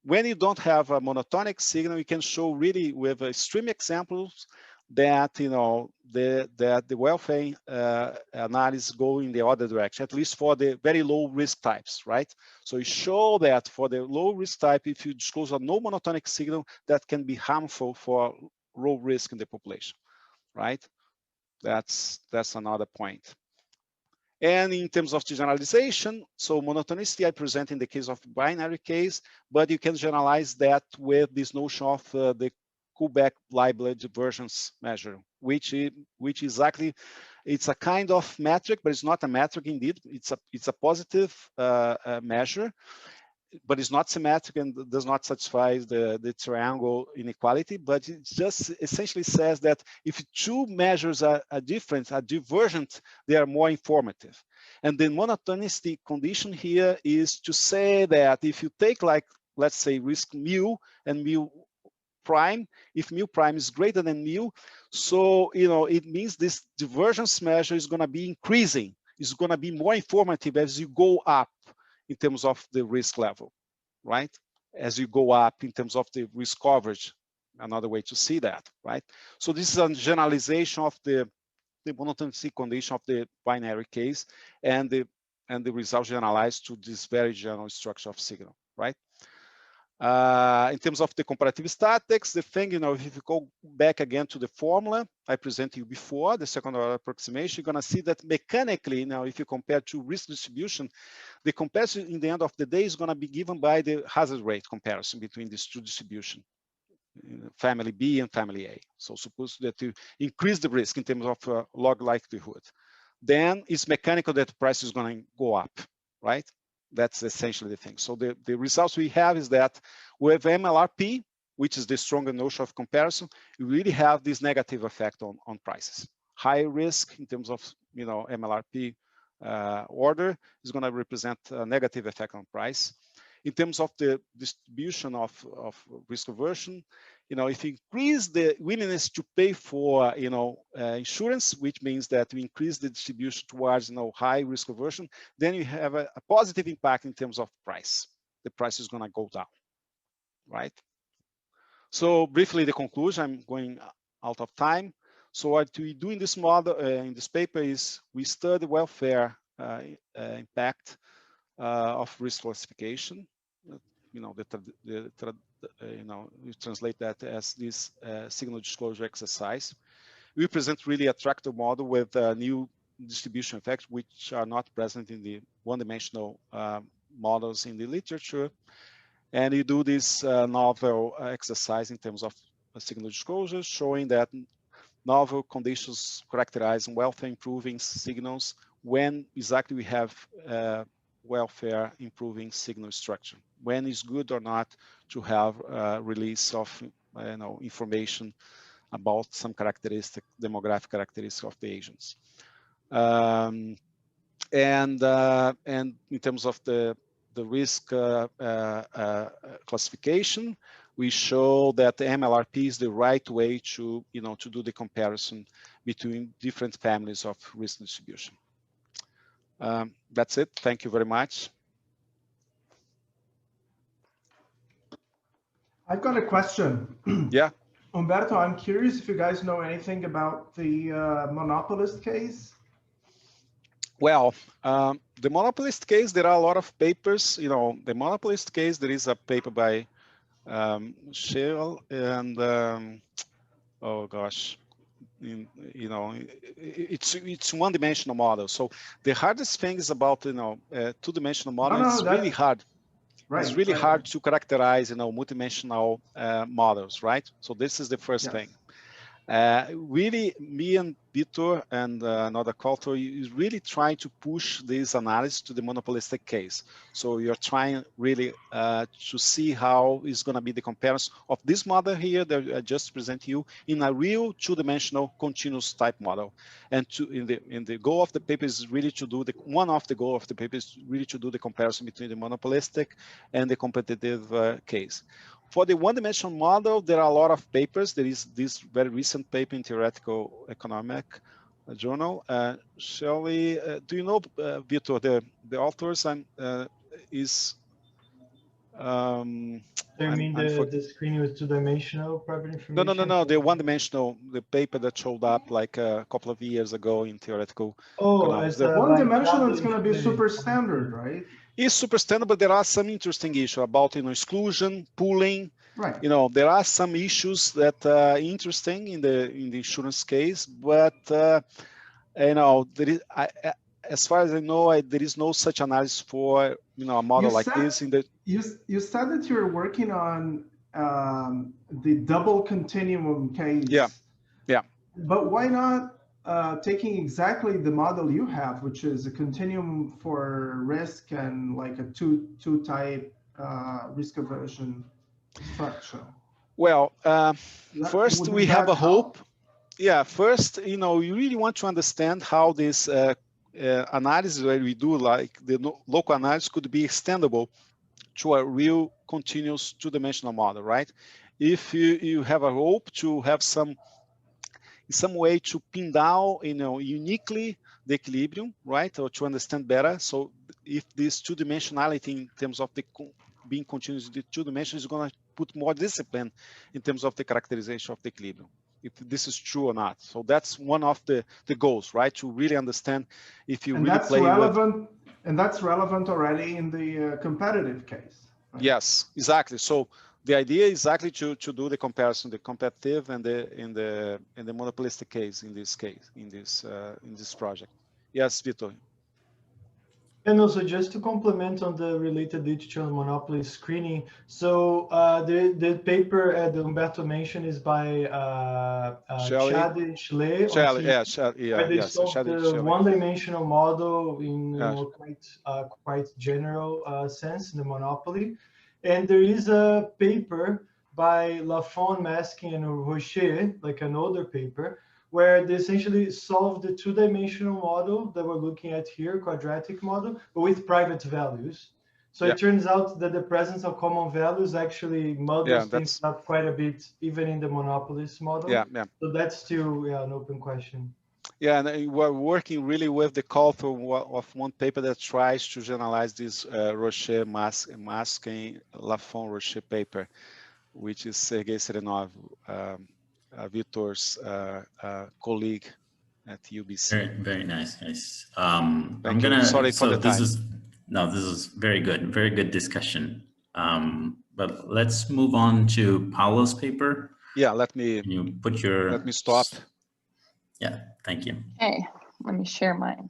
When you don't have a monotonic signal, you can show really with extreme examples that that the welfare analysis go in the other direction, at least for the very low risk types, right? So you show that for the low risk type, if you disclose a no monotonic signal, that can be harmful for low risk in the population, right? That's another point. And in terms of generalization, so monotonicity I present in the case of binary case, but you can generalize that with this notion of the Kullback-Leibler divergence measure, which exactly, it's a kind of metric, but it's not a metric indeed. It's a positive measure. but it's not symmetric and does not satisfy the triangle inequality, but it just essentially says that if two measures are different, are divergent, they are more informative. And the monotonicity condition here is to say that if you take, like, let's say risk mu and mu prime, if mu prime is greater than mu, so it means this divergence measure is going to be increasing. It's going to be more informative as you go up in terms of the risk level, right? As you go up in terms of the risk coverage, another way to see that, right? So this is a generalization of the monotonicity condition of the binary case, and the results generalized to this very general structure of signal, right? In terms of the comparative statics, the thing, if you go back again to the formula I presented you before, the second order approximation, you're going to see that mechanically, if you compare to risk distribution, the comparison in the end of the day is going to be given by the hazard rate comparison between these two distributions, family B and family A. So suppose that you increase the risk in terms of log likelihood, then it's mechanical that the price is going to go up, right? That's essentially the thing. So the results we have is that with MLRP, which is the stronger notion of comparison, you really have this negative effect on prices. High risk in terms of MLRP order is going to represent a negative effect on price. In terms of the distribution of risk aversion, if you increase the willingness to pay for insurance, which means that we increase the distribution towards high risk aversion, then you have a positive impact in terms of price. The price is going to go down, right? So briefly, the conclusion, I'm going out of time. So what we do in this model, in this paper, is we study welfare impact of risk classification. We translate that as this signal disclosure exercise. We present really attractive model with new distribution effects, which are not present in the one-dimensional models in the literature. And you do this novel exercise in terms of signal disclosure, showing that novel conditions characterize welfare improving signals when exactly we have welfare improving signal structure, when it's good or not to have release of information about some demographic characteristic of the agents. And in terms of the risk classification, we show that the MLRP is the right way to to do the comparison between different families of risk distribution. That's it. Thank you very much. I've got a question. Yeah. Umberto, I'm curious if you guys know anything about the monopolist case. Well, the monopolist case, there are a lot of papers. The monopolist case, there is a paper by Shell and oh gosh, it's one-dimensional model. So the hardest thing is about two-dimensional model. It's really hard. Right, it's really hard to characterize multidimensional models, right? So this is the first thing. Really, me and Vitor and another co-author is really trying to push this analysis to the monopolistic case. So you're trying really to see how is going to be the comparison of this model here that I just present you in a real two-dimensional continuous type model. And in the goal of the paper is really to do one of the goal of the paper is really to do the comparison between the monopolistic and the competitive case. For the one-dimensional model, there are a lot of papers. There is this very recent paper in Theoretical Economic Journal. Shelley, do you know, Vitor, the authors is... the screen with two-dimensional private information? No, the one-dimensional, the paper that showed up like a couple of years ago in Theoretical Economics. The one-dimensional is going to be super standard, right? It's super standard, but there are some interesting issues about exclusion, pooling. Right. There are some issues that are interesting in the insurance case, but there is, as far as I know, there is no such analysis for a model like this. You said that you were working on the double continuum case. Yeah. But why not taking exactly the model you have, which is a continuum for risk and like a two type risk aversion structure? Well, first we have a hope. Yeah, first, you really want to understand how this analysis that we do, like the local analysis, could be extendable to a real continuous two-dimensional model, right? If you have a hope to have some way to pin down, uniquely the equilibrium, right, or to understand better. So if this two-dimensionality in terms of the being continuous in the two dimensions is going to put more discipline in terms of the characterization of the equilibrium, if this is true or not. So that's one of the goals, right, to really understand if you really play relevant, and that's relevant already in the competitive case, right? Yes, exactly. So the idea is exactly to do the comparison, the competitive and in the monopolistic case, in this project. Yes, Vitor. And also, just to complement on the related digital monopoly screening, so the paper that Humberto mentioned is by Chade and Schle. Where they solved the one-dimensional model in quite general sense in the monopoly. And there is a paper by Lafon, Masking, and Rocher, like an older paper, where they essentially solved the two-dimensional model that we're looking at here, quadratic model, but with private values. So it turns out that the presence of common values actually muddles things up quite a bit, even in the monopolist model. So that's still an open question. Yeah, and we're working really with the call of one paper that tries to generalize this Rocher, Masking, Lafon, Rocher paper, which is Sergei Serenov, Vitor's colleague at UBC. Very nice, guys. Thank you. Sorry for the time. This is very good discussion. But let's move on to Paulo's paper. Yeah, let me stop. Yeah, thank you. Okay, let me share mine.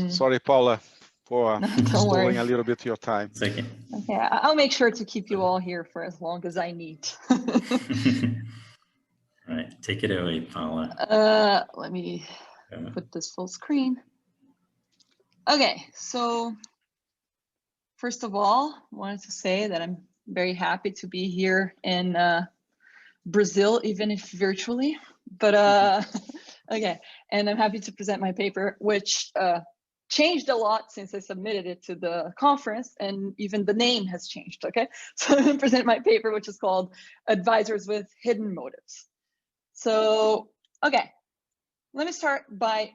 Sorry, Paula, for stealing a little bit of your time. It's okay. Okay, I'll make sure to keep you all here for as long as I need. All right, take it away, Paula. Let me put this full screen. Okay, so first of all, I wanted to say that I'm very happy to be here in Brazil, even if virtually. But okay, and I'm happy to present my paper, which changed a lot since I submitted it to the conference, and even the name has changed, okay? So I'm going to present my paper, which is called Advisors with Hidden Motives. So, okay, let me start by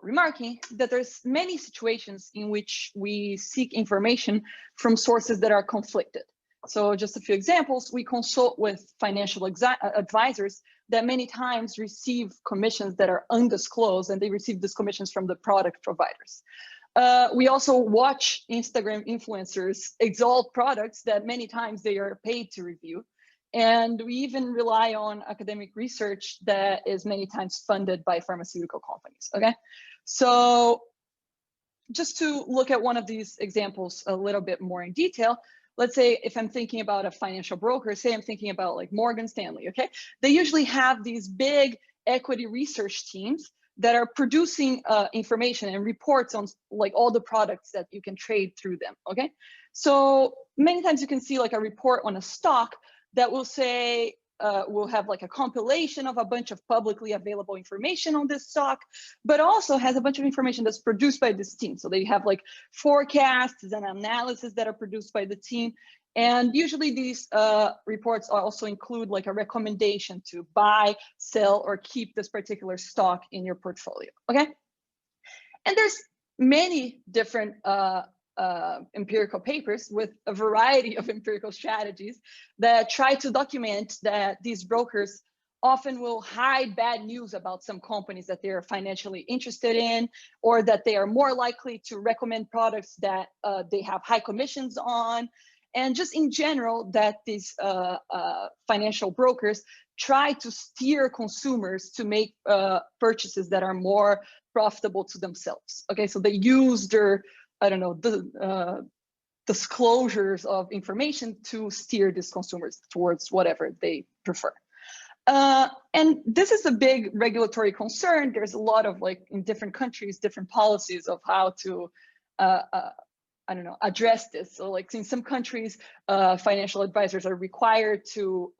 remarking that there's many situations in which we seek information from sources that are conflicted. So just a few examples, we consult with financial advisors that many times receive commissions that are undisclosed, and they receive these commissions from the product providers. We also watch Instagram influencers exalt products that many times they are paid to review. And we even rely on academic research that is many times funded by pharmaceutical companies, okay? So just to look at one of these examples a little bit more in detail, let's say if I'm thinking about a financial broker, say I'm thinking about like Morgan Stanley, okay? They usually have these big equity research teams that are producing information and reports on like all the products that you can trade through them, okay? So many times you can see like a report on a stock that will say, we'll have like a compilation of a bunch of publicly available information on this stock, but also has a bunch of information that's produced by this team. So they have like forecasts and analysis that are produced by the team. And usually these reports also include like a recommendation to buy, sell, or keep this particular stock in your portfolio, okay? And there's many different empirical papers with a variety of empirical strategies that try to document that these brokers often will hide bad news about some companies that they're financially interested in, or that they are more likely to recommend products that they have high commissions on. And just in general, that these financial brokers try to steer consumers to make purchases that are more profitable to themselves. Okay, so they use their, I don't know, the disclosures of information to steer these consumers towards whatever they prefer. And this is a big regulatory concern. There's a lot of like in different countries, different policies of how to I don't know, address this. So like in some countries, financial advisors are required to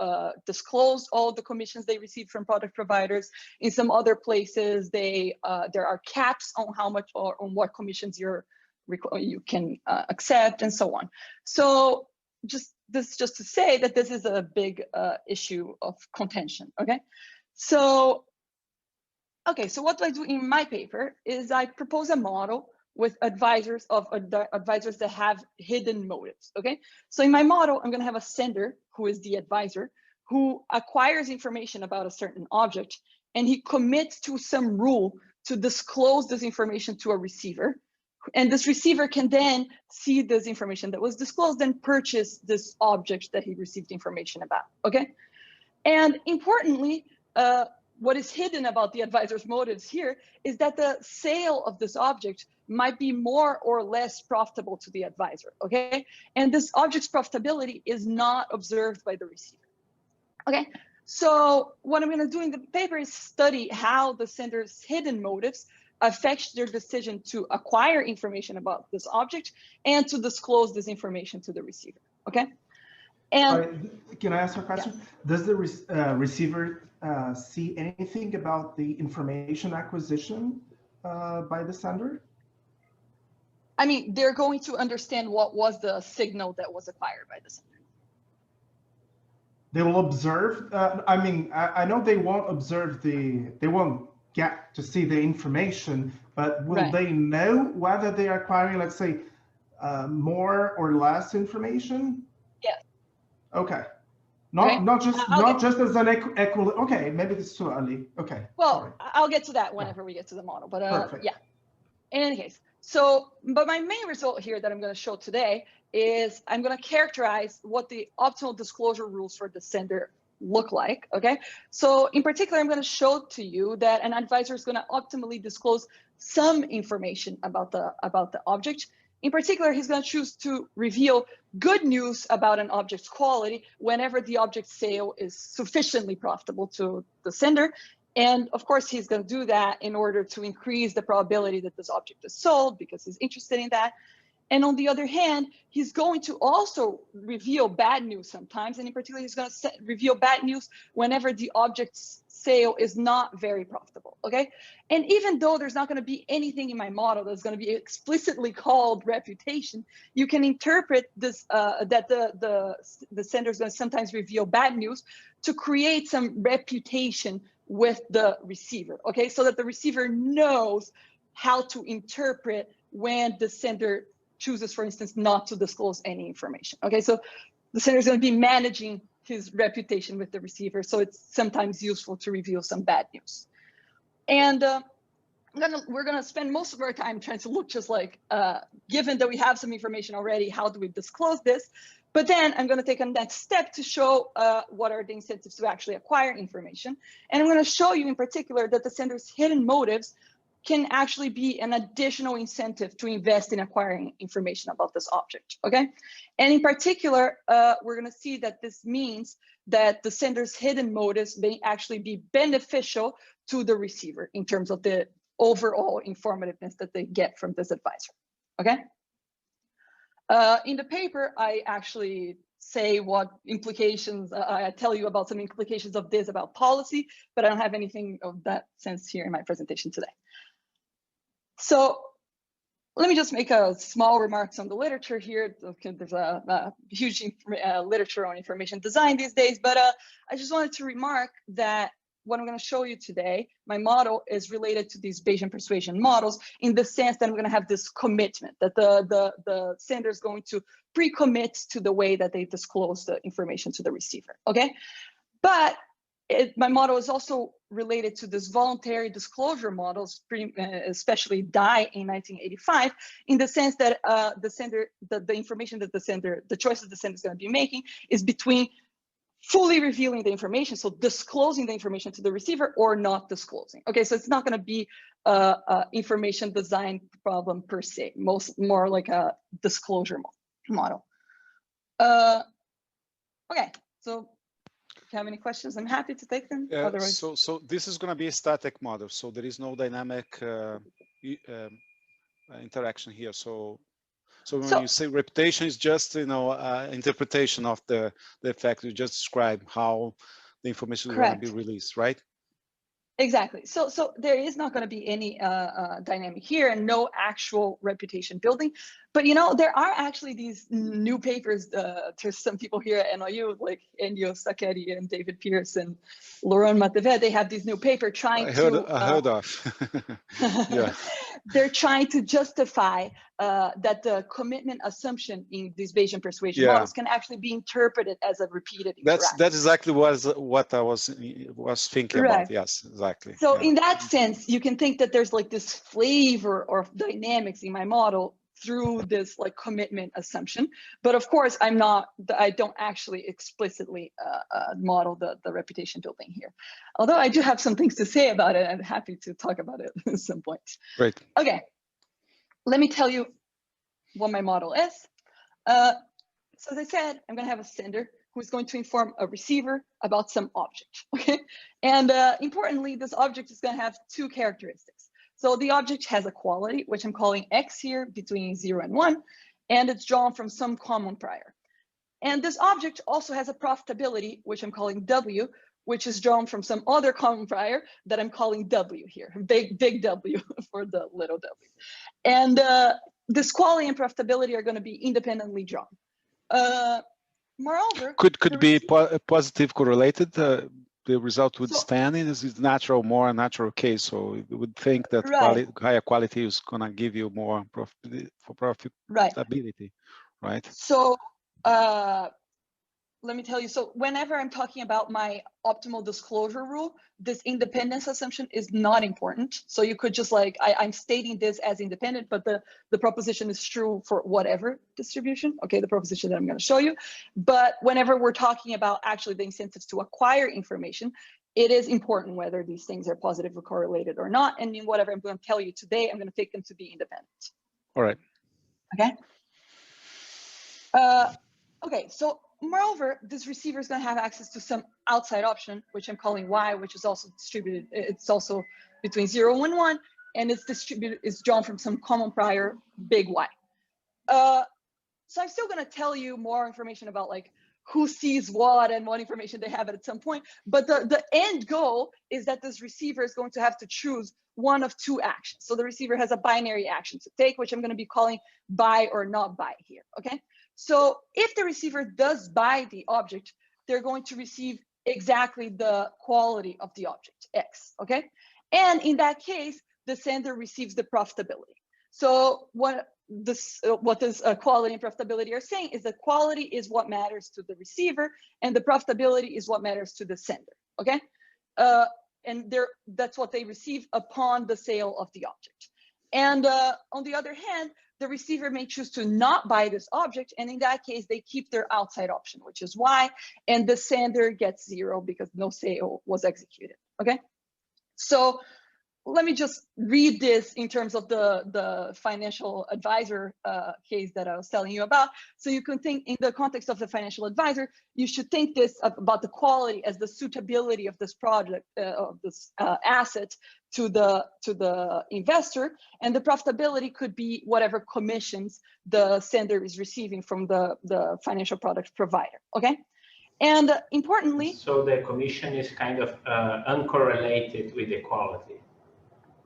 disclose all the commissions they receive from product providers. In some other places, there are caps on how much or on what commissions you can accept and so on. So just to say that this is a big issue of contention, okay? So what do I do in my paper is I propose a model with advisors that have hidden motives, okay? So in my model, I'm gonna have a sender who is the advisor who acquires information about a certain object, and he commits to some rule to disclose this information to a receiver. And this receiver can then see this information that was disclosed and purchase this object that he received information about, okay? And importantly, what is hidden about the advisor's motives here is that the sale of this object might be more or less profitable to the advisor, okay? And this object's profitability is not observed by the receiver, okay? So what I'm gonna do in the paper is study how the sender's hidden motives affects their decision to acquire information about this object and to disclose this information to the receiver, okay? And can I ask a question? Yeah. Does the receiver see anything about the information acquisition by the sender? I mean, they're going to understand what was the signal that was acquired by the sender. They will observe. I mean, I know they won't observe they won't get to see the information, but will they know whether they are acquiring, let's say, more or less information? Yes. Okay. Not just as an equal. Okay, maybe it's too early. Okay. Well, sorry. I'll get to that whenever we get to the model. But yeah. In any case, but my main result here that I'm going to show today is I'm going to characterize what the optimal disclosure rules for the sender look like. Okay. So in particular, I'm going to show to you that an advisor is going to optimally disclose some information about the object. In particular, he's going to choose to reveal good news about an object's quality whenever the object sale is sufficiently profitable to the sender. And of course, he's going to do that in order to increase the probability that this object is sold because he's interested in that. And on the other hand, he's going to also reveal bad news sometimes. And in particular, he's going to reveal bad news whenever the object's sale is not very profitable, okay? And even though there's not going to be anything in my model that's going to be explicitly called reputation, you can interpret this, that the sender is going to sometimes reveal bad news to create some reputation with the receiver, okay? So that the receiver knows how to interpret when the sender chooses, for instance, not to disclose any information, okay? So the sender is going to be managing his reputation with the receiver, so it's sometimes useful to reveal some bad news. And we're going to spend most of our time trying to look just like, given that we have some information already, how do we disclose this? But then I'm going to take a next step to show what are the incentives to actually acquire information. And I'm going to show you in particular that the sender's hidden motives can actually be an additional incentive to invest in acquiring information about this object, okay? And in particular, we're gonna see that this means that the sender's hidden motives may actually be beneficial to the receiver in terms of the overall informativeness that they get from this advisor, okay? In the paper, I actually say what implications, I tell you about some implications of this about policy, but I don't have anything of that sense here in my presentation today. So let me just make a small remarks on the literature here. There's a huge literature on information design these days, but I just wanted to remark that what I'm going to show you today, my model is related to these Bayesian persuasion models in the sense that I'm going to have this commitment that the sender is going to pre-commit to the way that they disclose the information to the receiver, okay? But my model is also related to this voluntary disclosure models, especially DIE in 1985, in the sense that the information that the choices the sender is going to be making is between fully revealing the information, so disclosing the information to the receiver, or not disclosing. Okay, so it's not going to be information design problem per se, more like a disclosure model. Okay, so if you have any questions, I'm happy to take them. Otherwise, so this is going to be a static model, so there is no dynamic interaction here. So So when you say reputation, is just, you know, interpretation of the effect you just described, how the information is going to be released, right? Exactly. So there is not going to be any dynamic here and no actual reputation building. But, you know, there are actually these new papers to some people here at NYU, like Ennio Sacchetti and David Pierce and Laurent Matevet. They have this new paper trying I heard of. Yeah. They're trying to justify that the commitment assumption in these Bayesian persuasion models can actually be interpreted as a repeated interaction. That's exactly what I was thinking about. Yes, exactly. So in that sense, you can think that there's like this flavor or dynamics in my model through this like commitment assumption. But of course, I don't actually explicitly model the reputation building here. Although I do have some things to say about it. I'm happy to talk about it at some point. Great. Okay, let me tell you what my model is. So as I said, I'm going to have a sender who's going to inform a receiver about some object, okay? And importantly, this object is going to have two characteristics. So the object has a quality, which I'm calling X here, between 0 and 1, and it's drawn from some common prior. And this object also has a profitability, which I'm calling W, which is drawn from some other common prior that I'm calling W here, big W for the little w. And this quality and profitability are going to be independently drawn. Moreover, could be positive correlated. The result would stand in is more natural case. So you would think that higher quality is gonna give you more profitability, right? So let me tell you. So whenever I'm talking about my optimal disclosure rule, this independence assumption is not important. So you could just like, I'm stating this as independent, but the proposition is true for whatever distribution, okay, the proposition that I'm going to show you. But whenever we're talking about actually the incentives to acquire information, it is important whether these things are positively correlated or not. And in whatever I'm going to tell you today, I'm going to take them to be independent. All right. Okay. Okay, so moreover, this receiver is going to have access to some outside option, which I'm calling Y, which is also distributed. It's also between 0 and 1, and it's drawn from some common prior, big Y. So I'm still going to tell you more information about like who sees what and what information they have at some point. But the end goal is that this receiver is going to have to choose one of two actions. So the receiver has a binary action to take, which I'm going to be calling buy or not buy here. Okay. So if the receiver does buy the object, they're going to receive exactly the quality of the object, X, okay? And in that case, the sender receives the profitability. So what this quality and profitability are saying is that quality is what matters to the receiver and the profitability is what matters to the sender, okay? And that's what they receive upon the sale of the object. And on the other hand, the receiver may choose to not buy this object, and in that case, they keep their outside option, which is Y, and the sender gets 0 because no sale was executed, okay? So let me just read this in terms of the financial advisor case that I was telling you about. So you can think in the context of the financial advisor, you should think this about the quality as the suitability of this project, of this asset to the investor, and the profitability could be whatever commissions the sender is receiving from the financial product provider, okay? And importantly— So the commission is kind of uncorrelated with the quality.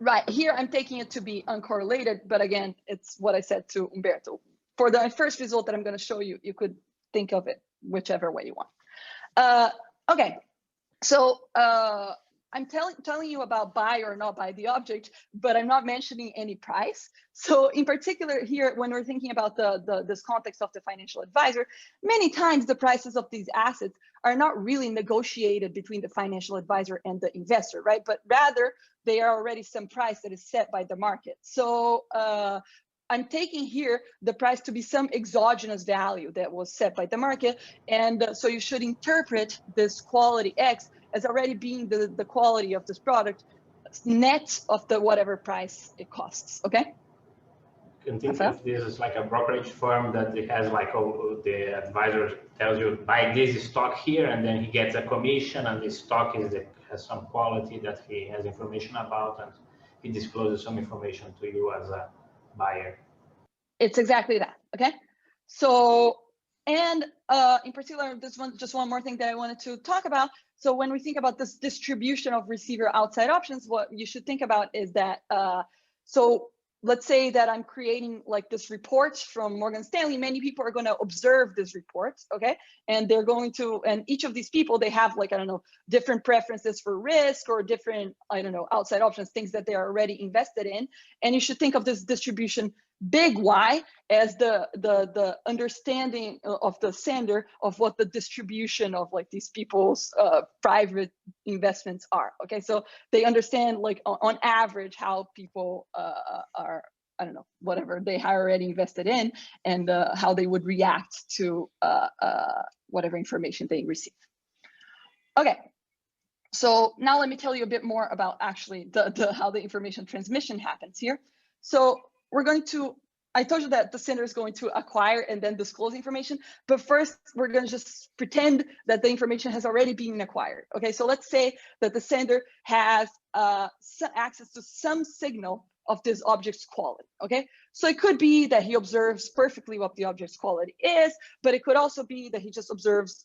Right, here I'm taking it to be uncorrelated, but again, it's what I said to Umberto. For the first result that I'm going to show you, you could think of it whichever way you want. Okay, so I'm telling you about buy or not buy the object, but I'm not mentioning any price. So in particular here, when we're thinking about this context of the financial advisor, many times the prices of these assets are not really negotiated between the financial advisor and the investor, right? But rather, they are already some price that is set by the market. So I'm taking here the price to be some exogenous value that was set by the market. And so you should interpret this quality X as already being the quality of this product net of the whatever price it costs, okay? You can think of this as like a brokerage firm that it has like, oh, the advisor tells you buy this stock here, and then he gets a commission, and this stock has some quality that he has information about, and he discloses some information to you as a buyer. It's exactly that. okay? So, and in particular, just one more thing that I wanted to talk about. So when we think about this distribution of receiver outside options, what you should think about is that, so let's say that I'm creating like this report from Morgan Stanley. Many people are going to observe this report, okay? And they're going to, and each of these people, they have like, I don't know, different preferences for risk or different, I don't know, outside options, things that they are already invested in. And you should think of this distribution big Y as the understanding of the sender of what the distribution of like these people's private investments are, okay? So they understand like on average how people are, I don't know, whatever they are already invested in, and how they would react to whatever information they receive. Okay, so now let me tell you a bit more about actually how the information transmission happens here. So we're going to, I told you that the sender is going to acquire and then disclose information, but first we're going to just pretend that the information has already been acquired. Okay, so let's say that the sender has access to some signal of this object's quality, okay? So it could be that he observes perfectly what the object's quality is, but it could also be that he just observes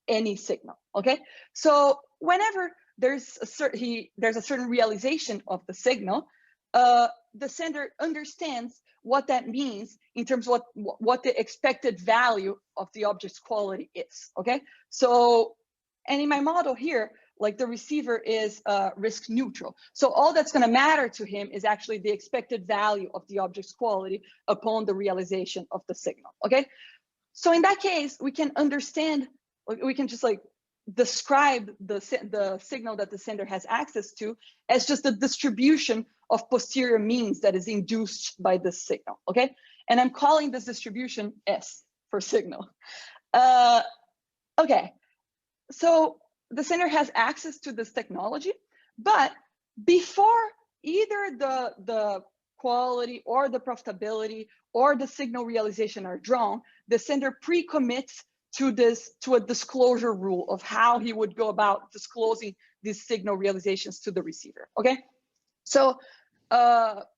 any signal, okay? So whenever there's a certain realization of the signal, the sender understands what that means in terms of what the expected value of the object's quality is, okay? So, and in my model here, like the receiver is risk neutral. So all that's gonna matter to him is actually the expected value of the object's quality upon the realization of the signal, okay? So in that case, we can understand, we can just like describe the signal that the sender has access to as just the distribution of posterior means that is induced by this signal, okay? And I'm calling this distribution S for signal. Okay, so the sender has access to this technology, but before either the quality or the profitability or the signal realization are drawn, the sender pre-commits to a disclosure rule of how he would go about disclosing these signal realizations to the receiver, okay? So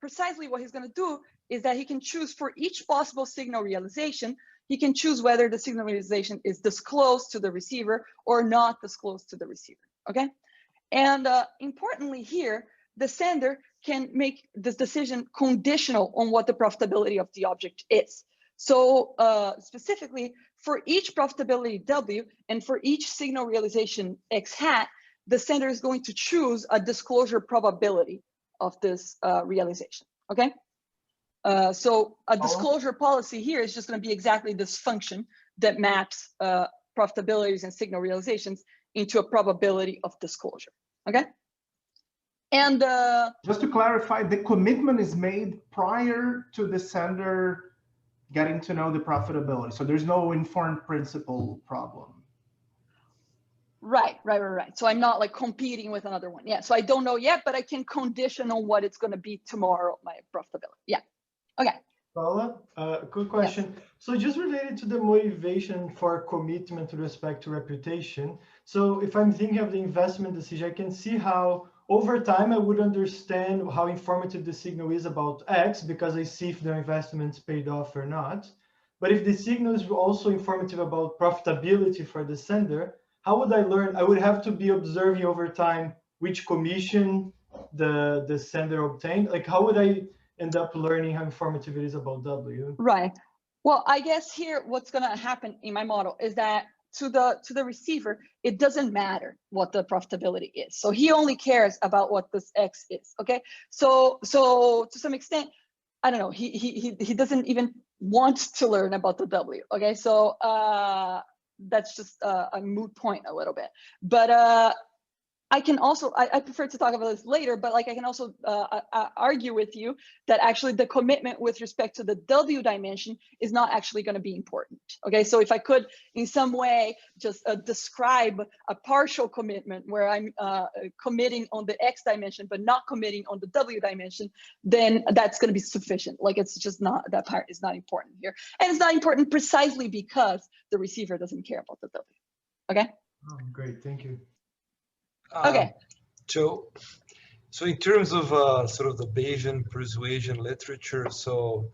precisely what he's gonna do is that he can choose for each possible signal realization, he can choose whether the signal realization is disclosed to the receiver or not disclosed to the receiver, okay? And importantly here, the sender can make this decision conditional on what the profitability of the object is. So specifically, for each profitability W and for each signal realization X hat, the sender is going to choose a disclosure probability of this realization, okay? So a disclosure policy here is just gonna be exactly this function that maps profitabilities and signal realizations into a probability of disclosure, okay? And just to clarify, the commitment is made prior to the sender getting to know the profitability. So there's no informed principle problem. Right. So I'm not like competing with another one. Yeah. So I don't know yet, but I can condition on what it's going to be tomorrow, my profitability. Yeah. Okay. Paula, good question. Yes. So just related to the motivation for commitment with respect to reputation. So if I'm thinking of the investment decision, I can see how over time I would understand how informative the signal is about X because I see if the investment's paid off or not. But if the signal is also informative about profitability for the sender, how would I learn? I would have to be observing over time which commission the sender obtained. Like how would I end up learning how informative it is about W? Right. Well, I guess here what's going to happen in my model is that to the receiver, it doesn't matter what the profitability is. So he only cares about what this X is. Okay. So to some extent, I don't know, he doesn't even want to learn about the W. Okay. So that's just a moot point a little bit. But I can also, I prefer to talk about this later, but like I can also argue with you that actually the commitment with respect to the W dimension is not actually going to be important. Okay, so if I could in some way just describe a partial commitment where I'm committing on the X dimension, but not committing on the W dimension, then that's going to be sufficient. Like it's just not, that part is not important here. And it's not important precisely because the receiver doesn't care about the W. Okay? Oh, great, thank you. Okay. So in terms of sort of the Bayesian persuasion literature, so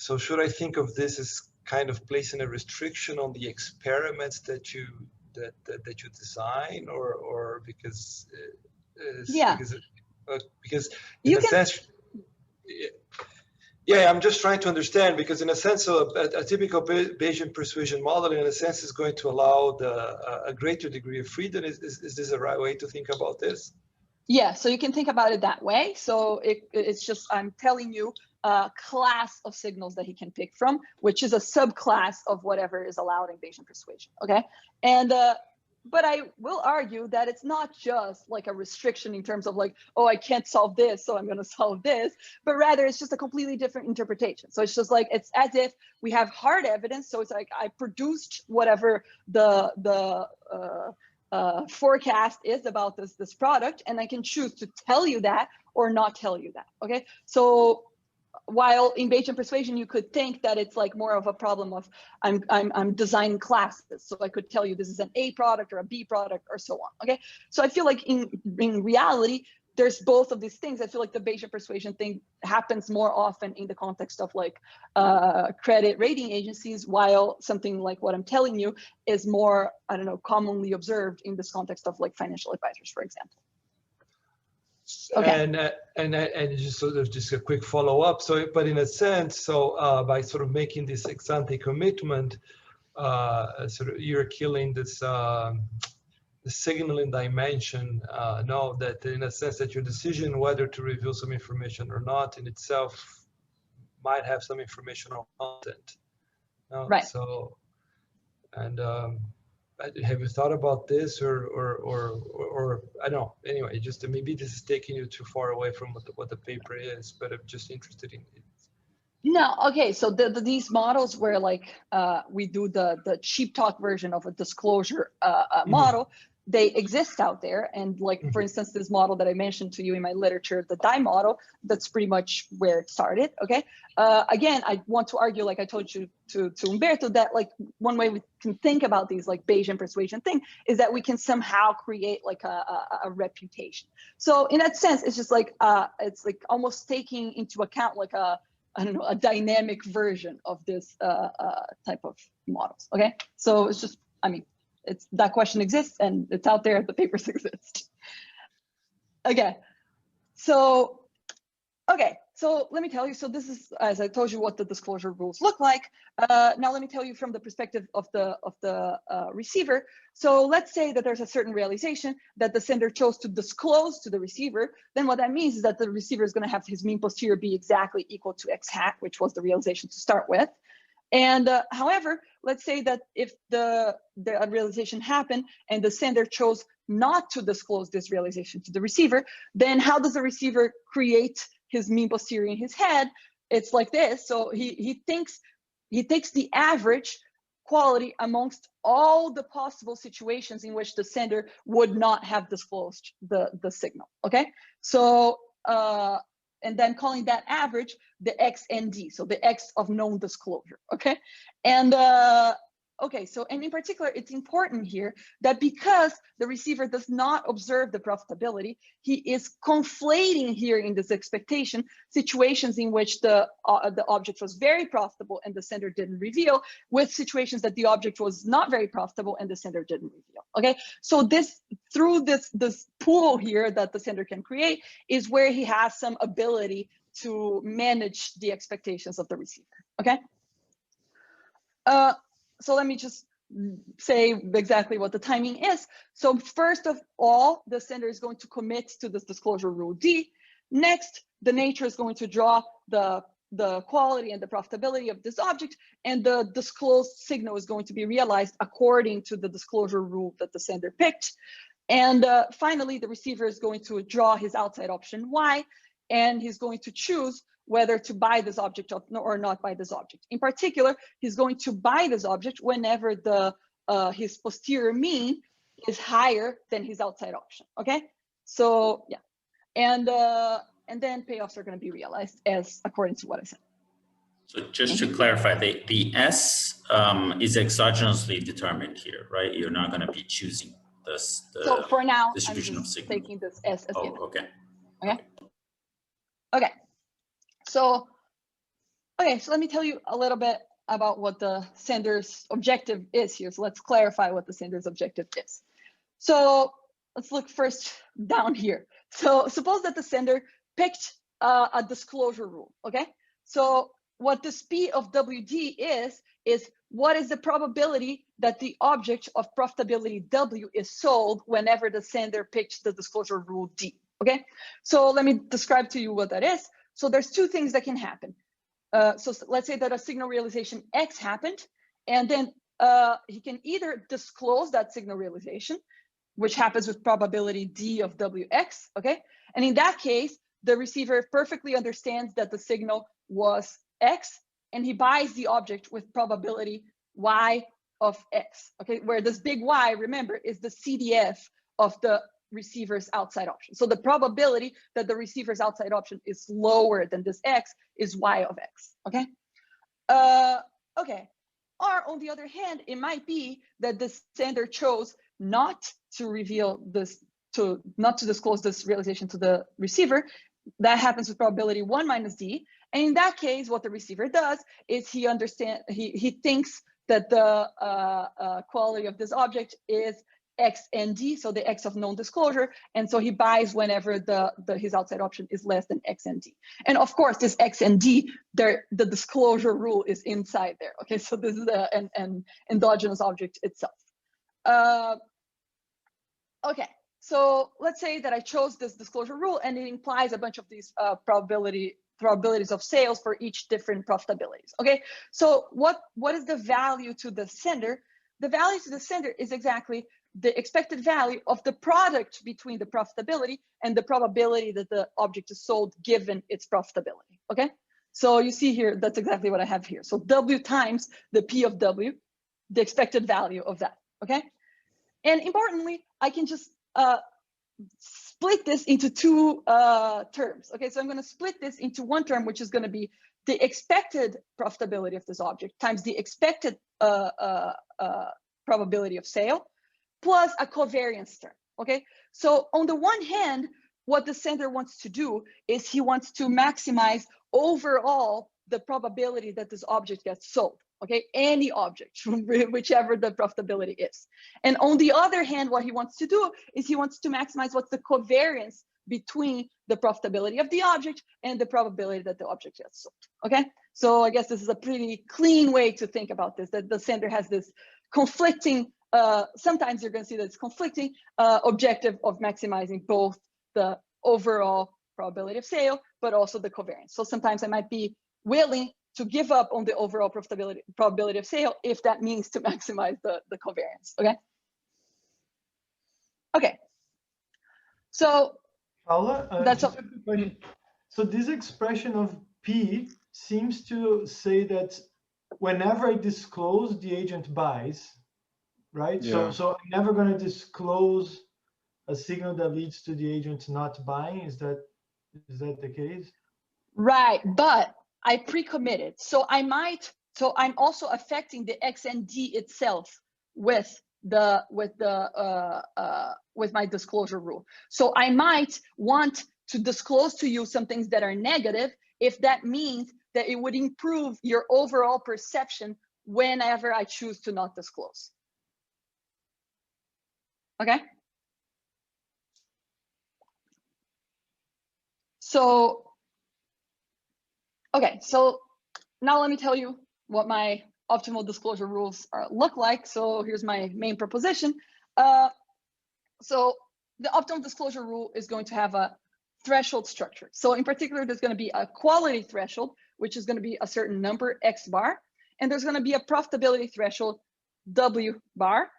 So should I think of this as kind of placing a restriction on the experiments that you design, or because because in a sense, yeah, I'm just trying to understand, because in a sense, a typical Bayesian persuasion model, in a sense, is going to allow a greater degree of freedom. Is this a right way to think about this? Yeah, so you can think about it that way. So it's just, I'm telling you a class of signals that he can pick from, which is a subclass of whatever is allowed in Bayesian persuasion, okay? And but I will argue that it's not just like a restriction in terms of like, oh, I can't solve this, so I'm going to solve this, but rather it's just a completely different interpretation. So it's just like, it's as if we have hard evidence. So it's like I produced whatever the forecast is about this product, and I can choose to tell you that or not tell you that. Okay, so while in Bayesian persuasion you could think that it's like more of a problem of I'm designing classes, so I could tell you this is an A product or a B product or so on. Okay, so I feel like in reality there's both of these things. I feel like the Bayesian persuasion thing happens more often in the context of like credit rating agencies, while something like what I'm telling you is more, I don't know, commonly observed in this context of like financial advisors, for example. Okay. And just sort of just a quick follow up. So, but in a sense, so by sort of making this ex ante commitment, sort of you're killing this the signaling dimension. No, that in a sense that your decision whether to reveal some information or not in itself might have some information on content. No? Right. So, and have you thought about this, or I don't know. Anyway, just maybe this is taking you too far away from what the paper is, but I'm just interested in it. No, okay. So these models where like we do the cheap talk version of a disclosure model, they exist out there. And like, for instance, this model that I mentioned to you in my literature, the DIE model, that's pretty much where it started. Okay. Again, I want to argue, like I told you to Humberto, that like one way we can think about these like Bayesian persuasion thing is that we can somehow create like a reputation. So in that sense, it's just like, it's like almost taking into account like I don't know, a dynamic version of this type of models. Okay, so it's just, I mean, it's that question exists and it's out there. The papers exist. Okay, so let me tell you. So this is, as I told you, what the disclosure rules look like. Now let me tell you from the perspective of the receiver. So let's say that there's a certain realization that the sender chose to disclose to the receiver. Then what that means is that the receiver is going to have his mean posterior be exactly equal to x hat, which was the realization to start with. And however, let's say that if the realization happened and the sender chose not to disclose this realization to the receiver, then how does the receiver create his mean posterior in his head? It's like this. So he takes the average quality amongst all the possible situations in which the sender would not have disclosed the signal. Okay, so and then calling that average the XND, so the X of known disclosure. Okay, and okay, so and in particular, it's important here that because the receiver does not observe the profitability, he is conflating here in this expectation situations in which the object was very profitable and the sender didn't reveal, with situations that the object was not very profitable and the sender didn't reveal. Okay, so through this pool here that the sender can create is where he has some ability to manage the expectations of the receiver. Okay. So let me just say exactly what the timing is. So first of all, the sender is going to commit to this disclosure rule D. Next, the nature is going to draw the quality and the profitability of this object, and the disclosed signal is going to be realized according to the disclosure rule that the sender picked. And finally, the receiver is going to draw his outside option Y, and he's going to choose whether to buy this object or not buy this object. In particular, he's going to buy this object whenever his posterior mean is higher than his outside option. Okay, so yeah, and then payoffs are going to be realized as according to what I said. So just to clarify, the S is exogenously determined here, right? You're not going to be choosing this. So for now, distribution I'm of signal. taking this S as given. Okay. Okay. Okay. So, Okay, so let me tell you a little bit about what the sender's objective is here. So let's clarify what the sender's objective is. So let's look first down here. So suppose that the sender picked a disclosure rule, okay? So what this P of WD is what is the probability that the object of profitability W is sold whenever the sender picked the disclosure rule D, okay? So let me describe to you what that is. So there's two things that can happen. So let's say that a signal realization X happened, and then he can either disclose that signal realization, which happens with probability D of WX, okay? And in that case, the receiver perfectly understands that the signal was X, and he buys the object with probability Y of X, okay? Where this big Y, remember, is the CDF of the receiver's outside option. So the probability that the receiver's outside option is lower than this X is Y of X, okay? Okay, or on the other hand, it might be that the sender chose not to reveal this, not to disclose this realization to the receiver. That happens with probability 1 minus D. And in that case, what the receiver does is he thinks that the quality of this object is X and D, so the X of non-disclosure, and so he buys whenever his outside option is less than X and D. And of course, this X and D, the disclosure rule is inside there. Okay, so this is an endogenous object itself. Okay, so let's say that I chose this disclosure rule, and it implies a bunch of these probabilities of sales for each different profitabilities. Okay, so what is the value to the sender? The value to the sender is exactly the expected value of the product between the profitability and the probability that the object is sold given its profitability, okay? So you see here, that's exactly what I have here. So W times the P of W, the expected value of that, okay? And importantly, I can just split this into two terms, okay? So I'm gonna split this into one term, which is gonna be the expected profitability of this object times the expected probability of sale, plus a covariance term, okay? So on the one hand, what the sender wants to do is he wants to maximize overall the probability that this object gets sold, okay? Any object, whichever the profitability is. And on the other hand, what he wants to do is he wants to maximize what's the covariance between the profitability of the object and the probability that the object gets sold, okay? So I guess this is a pretty clean way to think about this, that the sender has this conflicting, sometimes you're going to see that it's conflicting objective of maximizing both the overall probability of sale, but also the covariance. So sometimes I might be willing to give up on the overall probability of sale if that means to maximize the covariance, okay? Okay, so Paula, that's just a quick question. So this expression of P seems to say that whenever I disclose, the agent buys, right? Yeah. So I'm never going to disclose a signal that leads to the agent not buying. Is that the case? Right, but I pre-committed. So I'm also affecting the XND itself with my disclosure rule. So I might want to disclose to you some things that are negative if that means that it would improve your overall perception whenever I choose to not disclose. Okay? So, okay, so now let me tell you what my optimal disclosure rules look like. So here's my main proposition. So the optimal disclosure rule is going to have a threshold structure. So in particular, there's going to be a quality threshold, which is going to be a certain number, X bar, and there's going to be a profitability threshold, W bar,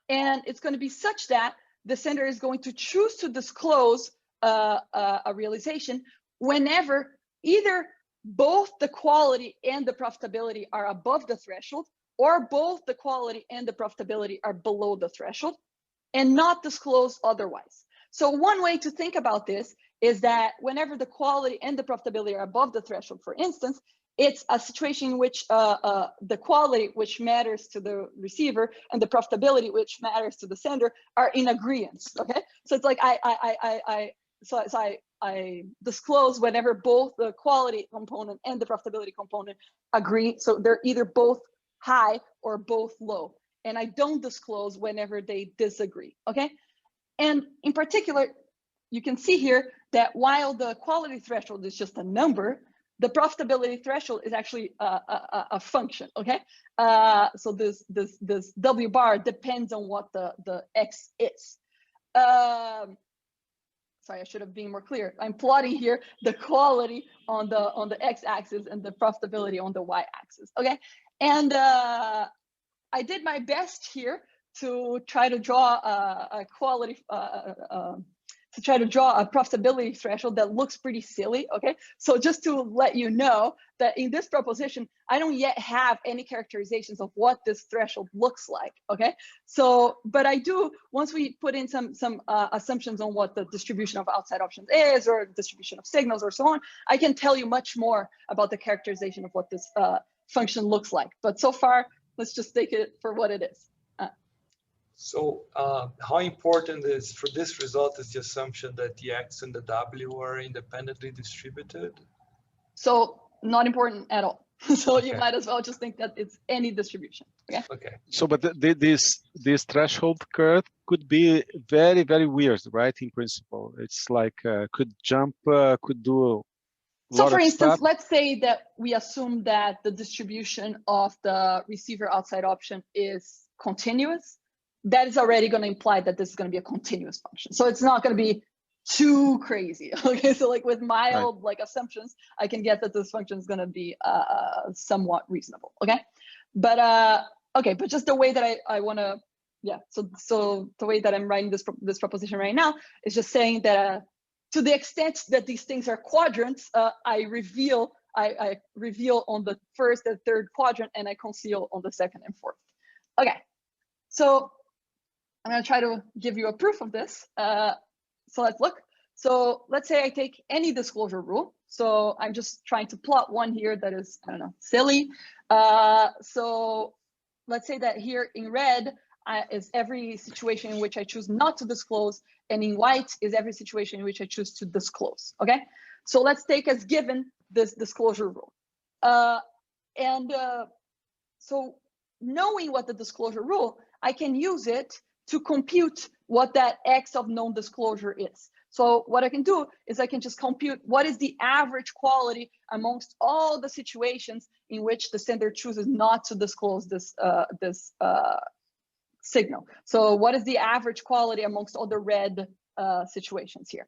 and it's going to be such that the sender is going to choose to disclose a realization whenever either both the quality and the profitability are above the threshold, or both the quality and the profitability are below the threshold, and not disclose otherwise. So one way to think about this is that whenever the quality and the profitability are above the threshold, for instance, it's a situation in which the quality, which matters to the receiver, and the profitability, which matters to the sender, are in agreement. Okay, so it's like I disclose whenever both the quality component and the profitability component agree. So they're either both high or both low. And I don't disclose whenever they disagree, okay? And in particular, you can see here that while the quality threshold is just a number, the profitability threshold is actually a function, okay? So this W bar depends on what the X is. Sorry, I should have been more clear. I'm plotting here the quality on the X-axis and the profitability on the Y-axis, okay? And I did my best here to try to draw a quality, to try to draw a profitability threshold that looks pretty silly, okay? So just to let you know that in this proposition, I don't yet have any characterizations of what this threshold looks like, okay? So, but I do, once we put in some assumptions on what the distribution of outside options is, or distribution of signals, or so on, I can tell you much more about the characterization of what this function looks like. But so far, let's just take it for what it is. So how important is for this result is the assumption that the X and the W are independently distributed? So not important at all. So okay. You might as well just think that it's any distribution. Okay. Okay. So, but this threshold curve could be very, very weird, right? In principle, it's like could jump, could do. So for instance, let's say that we assume that the distribution of the receiver outside option is continuous. That is already going to imply that this is going to be a continuous function. So it's not going to be too crazy. Okay, so like with mild like assumptions, I can get that this function is going to be somewhat reasonable. Okay, but okay, but just the way that I want to, yeah. So the way that I'm writing this proposition right now is just saying that to the extent that these things are quadrants, I reveal on the first and third quadrant, and I conceal on the second and fourth. Okay, so I'm going to try to give you a proof of this. So let's look. So let's say I take any disclosure rule. So I'm just trying to plot one here that is, I don't know, silly. So let's say that here in red is every situation in which I choose not to disclose, and in white is every situation in which I choose to disclose, okay? So let's take as given this disclosure rule. So knowing what the disclosure rule, I can use it to compute what that X of known disclosure is. So what I can do is I can just compute what is the average quality amongst all the situations in which the sender chooses not to disclose this signal. So what is the average quality amongst all the red situations here?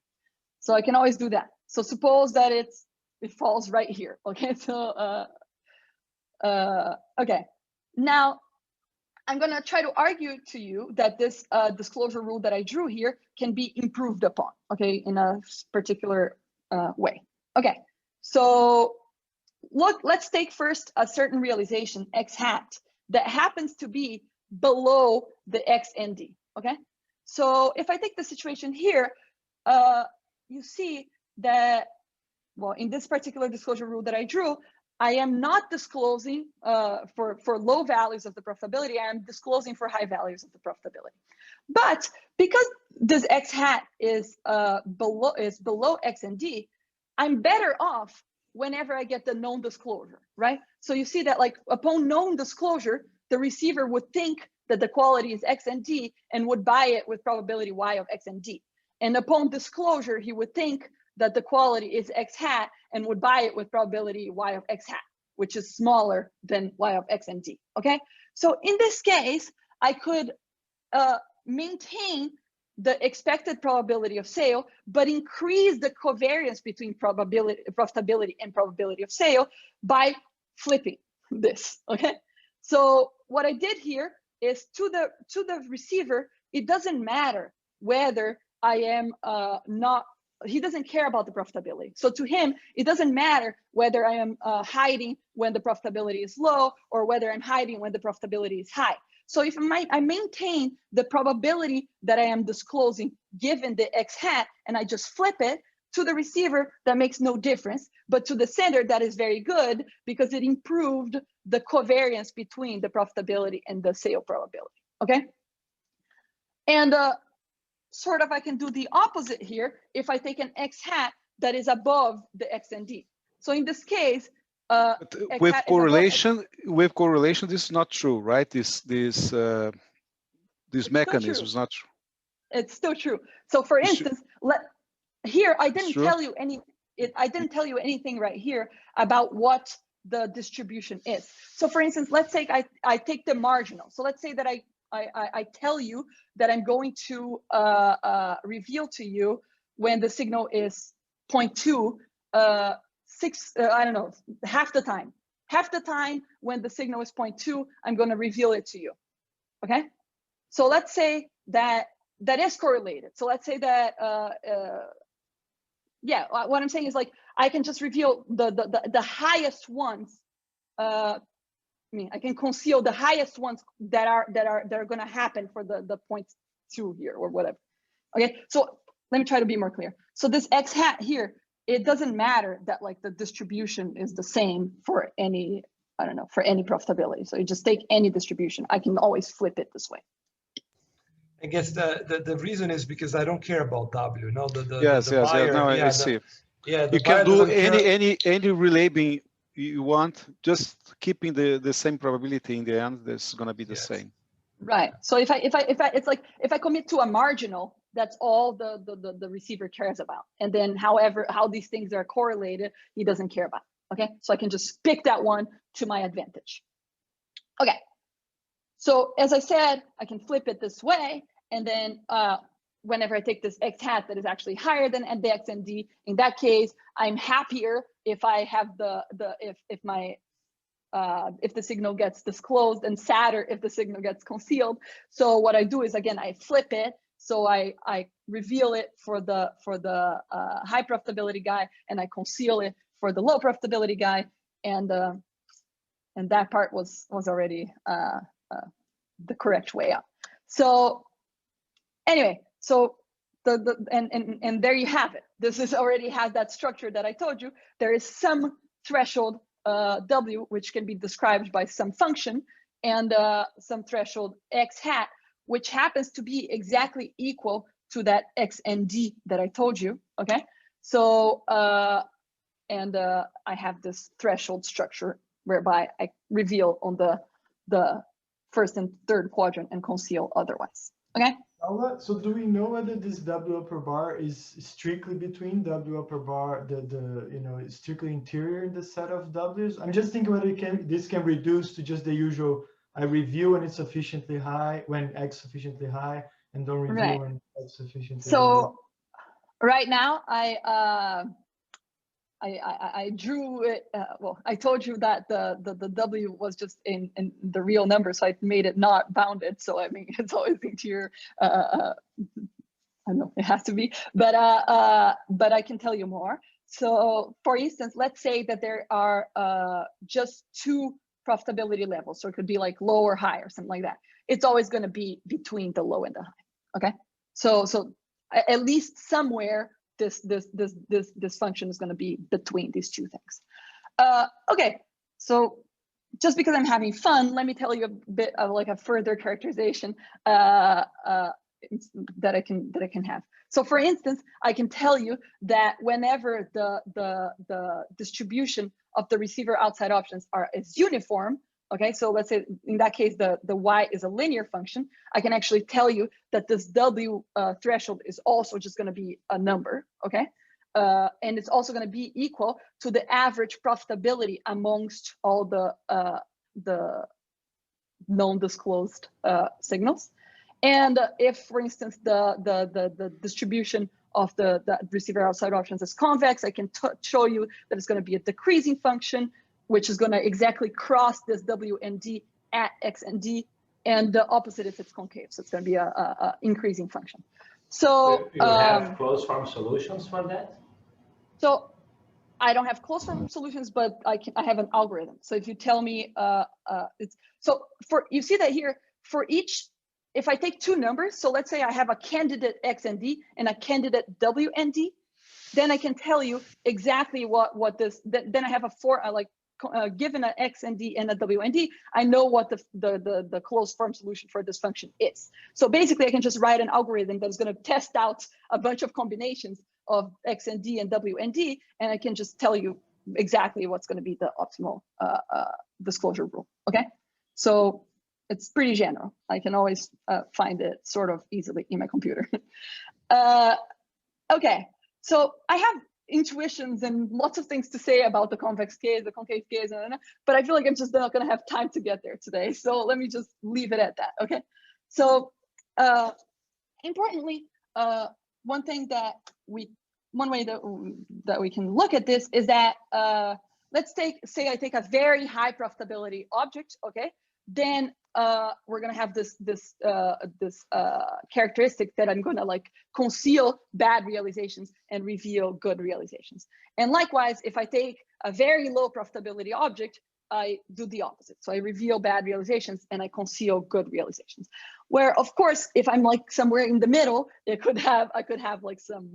So I can always do that. So suppose that it falls right here. Okay, so okay, now I'm going to try to argue to you that this disclosure rule that I drew here can be improved upon, okay, in a particular way. Okay, so look, let's take first a certain realization, X hat, that happens to be below the X and D, okay? So if I take the situation here, you see that, well, in this particular disclosure rule that I drew, I am not disclosing for low values of the profitability. I am disclosing for high values of the profitability. But because this X hat is below X and D, I'm better off whenever I get the known disclosure, right? So you see that like upon known disclosure, the receiver would think that the quality is X and D and would buy it with probability Y of X and D. And upon disclosure, he would think that the quality is X hat and would buy it with probability Y of X hat, which is smaller than Y of X and D, okay? So in this case, I could maintain the expected probability of sale, but increase the covariance between profitability and probability of sale by flipping this, okay? So what I did here is to the receiver, it doesn't matter whether I am he doesn't care about the profitability. So to him, it doesn't matter whether I am hiding when the profitability is low or whether I'm hiding when the profitability is high. So if I maintain the probability that I am disclosing given the X hat and I just flip it, to the receiver, that makes no difference, but to the sender, that is very good because it improved the covariance between the profitability and the sale probability, okay? And sort of I can do the opposite here if I take an X hat that is above the X and D. So in this case, with correlation, this is not true, right? This mechanism is not true. It's still true. So for instance, here I didn't tell you I didn't tell you anything right here about what the distribution is. So for instance, let's say I take the marginal. So let's say that I tell you that I'm going to reveal to you when the signal is 0.2, I don't know, half the time. Half the time when the signal is 0.2, I'm going to reveal it to you. Okay. So let's say that is correlated. So let's say that, yeah, what I'm saying is like, I can just reveal the highest ones. I mean, I can conceal the highest ones that are going to happen for the 0.2 here or whatever. Okay. So let me try to be more clear. So this X hat here, it doesn't matter that like the distribution is the same for any, I don't know, for any profitability. So you just take any distribution. I can always flip it this way. I guess the reason is because I don't care about W. No, the buyer, no, I see. You can do any relabeling you want, just keeping the same probability in the end. That's going to be the same. Right. So if I commit to a marginal, that's all the receiver cares about. And then how these things are correlated, he doesn't care about. Okay. So I can just pick that one to my advantage. Okay. So as I said, I can flip it this way. And then whenever I take this X hat that is actually higher than the X and D, in that case, I'm happier if I have if the signal gets disclosed, and sadder if the signal gets concealed. So what I do is, again, I flip it. So I reveal it for the high profitability guy, and I conceal it for the low profitability guy. And that part was already the correct way up. So anyway, so and there you have it. This already has that structure that I told you. There is some threshold W, which can be described by some function, and some threshold X hat, which happens to be exactly equal to that X and D that I told you. Okay, so I have this threshold structure whereby I reveal on the first and third quadrant and conceal otherwise. Okay. So do we know whether this W upper bar is strictly between W upper bar, strictly interior in the set of W's? I'm just thinking whether this can reduce to just the usual, I reveal when it's sufficiently high, when X sufficiently high, and don't reveal when X sufficiently low. Right now, I drew it. Well, I told you that the W was just in the real number, so I made it not bounded. So I mean, it's always interior. I don't know, it has to be, but I can tell you more. So for instance, let's say that there are just two profitability levels. So it could be like low or high or something like that. It's always going to be between the low and the high. Okay, so at least somewhere this function is going to be between these two things. Okay, so just because I'm having fun, let me tell you a bit of like a further characterization that I can have. So for instance, I can tell you that whenever the distribution of the receiver outside options is uniform, okay, so let's say in that case the y is a linear function, I can actually tell you that this W threshold is also just going to be a number, okay, and it's also going to be equal to the average profitability amongst all the non-disclosed signals. And if, for instance, the distribution of the receiver outside options is convex, I can show you that it's going to be a decreasing function, which is going to exactly cross this W and D at X and D, and the opposite if it's concave. So it's going to be a increasing function. So you have closed form solutions for that? So I don't have closed form solutions, but I have an algorithm. So if you tell me, you see that here for each. If I take two numbers, so let's say I have a candidate X and D and a candidate W and D, then I can tell you exactly what this. Then I have given an X and D and a W and D, I know what the closed form solution for this function is. So basically, I can just write an algorithm that's going to test out a bunch of combinations of XND and WND, and I can just tell you exactly what's going to be the optimal disclosure rule. Okay, so it's pretty general. I can always find it sort of easily in my computer. Okay, so I have intuitions and lots of things to say about the convex case, the concave case, but I feel like I'm just not going to have time to get there today. So let me just leave it at that. Okay, so importantly, one way that we can look at this is that let's say I take a very high profitability object. Okay, then we're gonna have this characteristic that I'm gonna like conceal bad realizations and reveal good realizations. And likewise, if I take a very low profitability object, I do the opposite. So I reveal bad realizations and I conceal good realizations. Where of course, if I'm like somewhere in the middle, I could have like some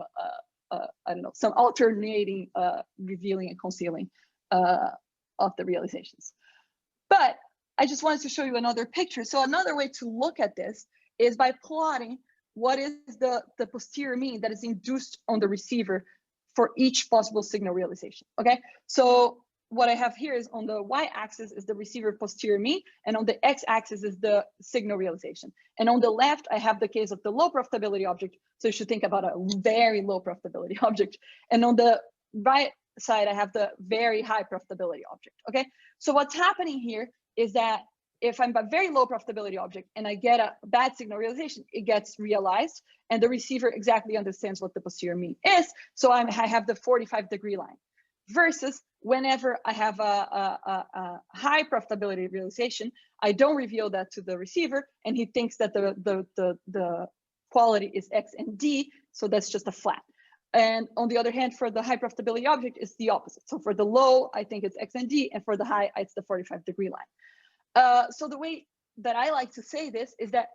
I don't know, some alternating revealing and concealing of the realizations. But I just wanted to show you another picture. So another way to look at this is by plotting what is the posterior mean that is induced on the receiver for each possible signal realization. Okay, so what I have here is on the y-axis is the receiver posterior mean, and on the x-axis is the signal realization. And on the left, I have the case of the low profitability object. So you should think about a very low profitability object. And on the right side, I have the very high profitability object. Okay, so what's happening here is that if I'm a very low profitability object and I get a bad signal realization, it gets realized and the receiver exactly understands what the posterior mean is. So I have the 45-degree line. Versus whenever I have a high profitability realization, I don't reveal that to the receiver and he thinks that the quality is X and D, so that's just a flat. And on the other hand, for the high profitability object, it's the opposite. So for the low, I think it's X and D, and for the high, it's the 45-degree line. So the way that I like to say this is that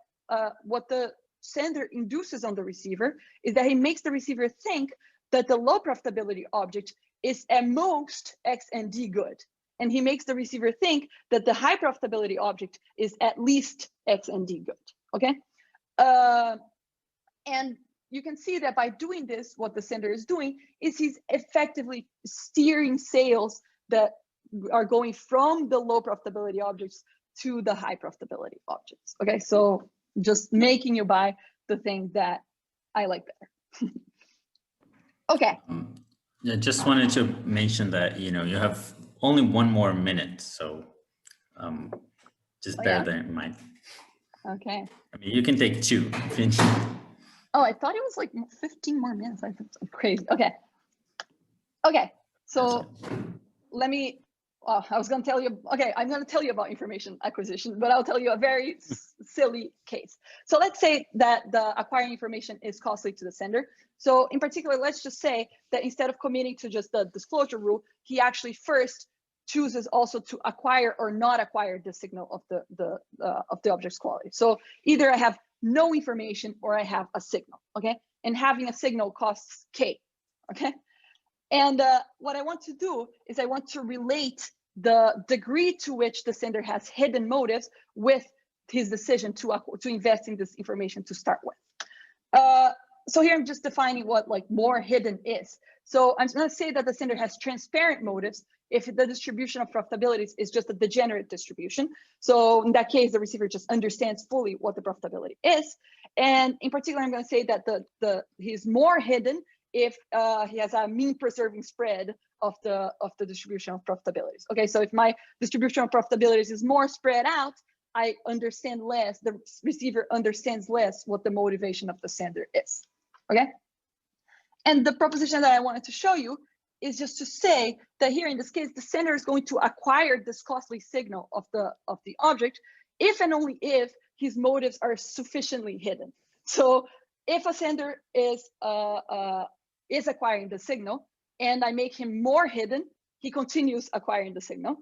what the sender induces on the receiver is that he makes the receiver think that the low profitability object is at most X and D good. And he makes the receiver think that the high profitability object is at least X and D good, okay? And you can see that by doing this, what the sender is doing is he's effectively steering sales that are going from the low profitability objects to the high profitability objects, okay? So just making you buy the thing that I like better. Okay. Yeah, just wanted to mention that, you have only one more minute, so just bear that in mind. Okay. I mean, you can take 2. Oh, I thought it was like 15 more minutes. I thought it was crazy. Okay. Okay. So let me, I was going to tell you, okay, I'm going to tell you about information acquisition, but I'll tell you a very silly case. So let's say that the acquiring information is costly to the sender. So in particular, let's just say that instead of committing to just the disclosure rule, he actually first chooses also to acquire or not acquire the signal of the object's quality. So either I have no information or I have a signal, okay? And having a signal costs K, okay? And what I want to do is I want to relate the degree to which the sender has hidden motives with his decision to invest in this information to start with. So here I'm just defining what like more hidden is. So I'm going to say that the sender has transparent motives if the distribution of profitabilities is just a degenerate distribution. So in that case, the receiver just understands fully what the profitability is. And in particular, I'm going to say that he's more hidden if he has a mean preserving spread of the distribution of profitabilities. Okay, so if my distribution of profitabilities is more spread out, I understand less, the receiver understands less what the motivation of the sender is, okay? And the proposition that I wanted to show you is just to say that here in this case, the sender is going to acquire this costly signal of the object if and only if his motives are sufficiently hidden. So if a sender is acquiring the signal and I make him more hidden, he continues acquiring the signal.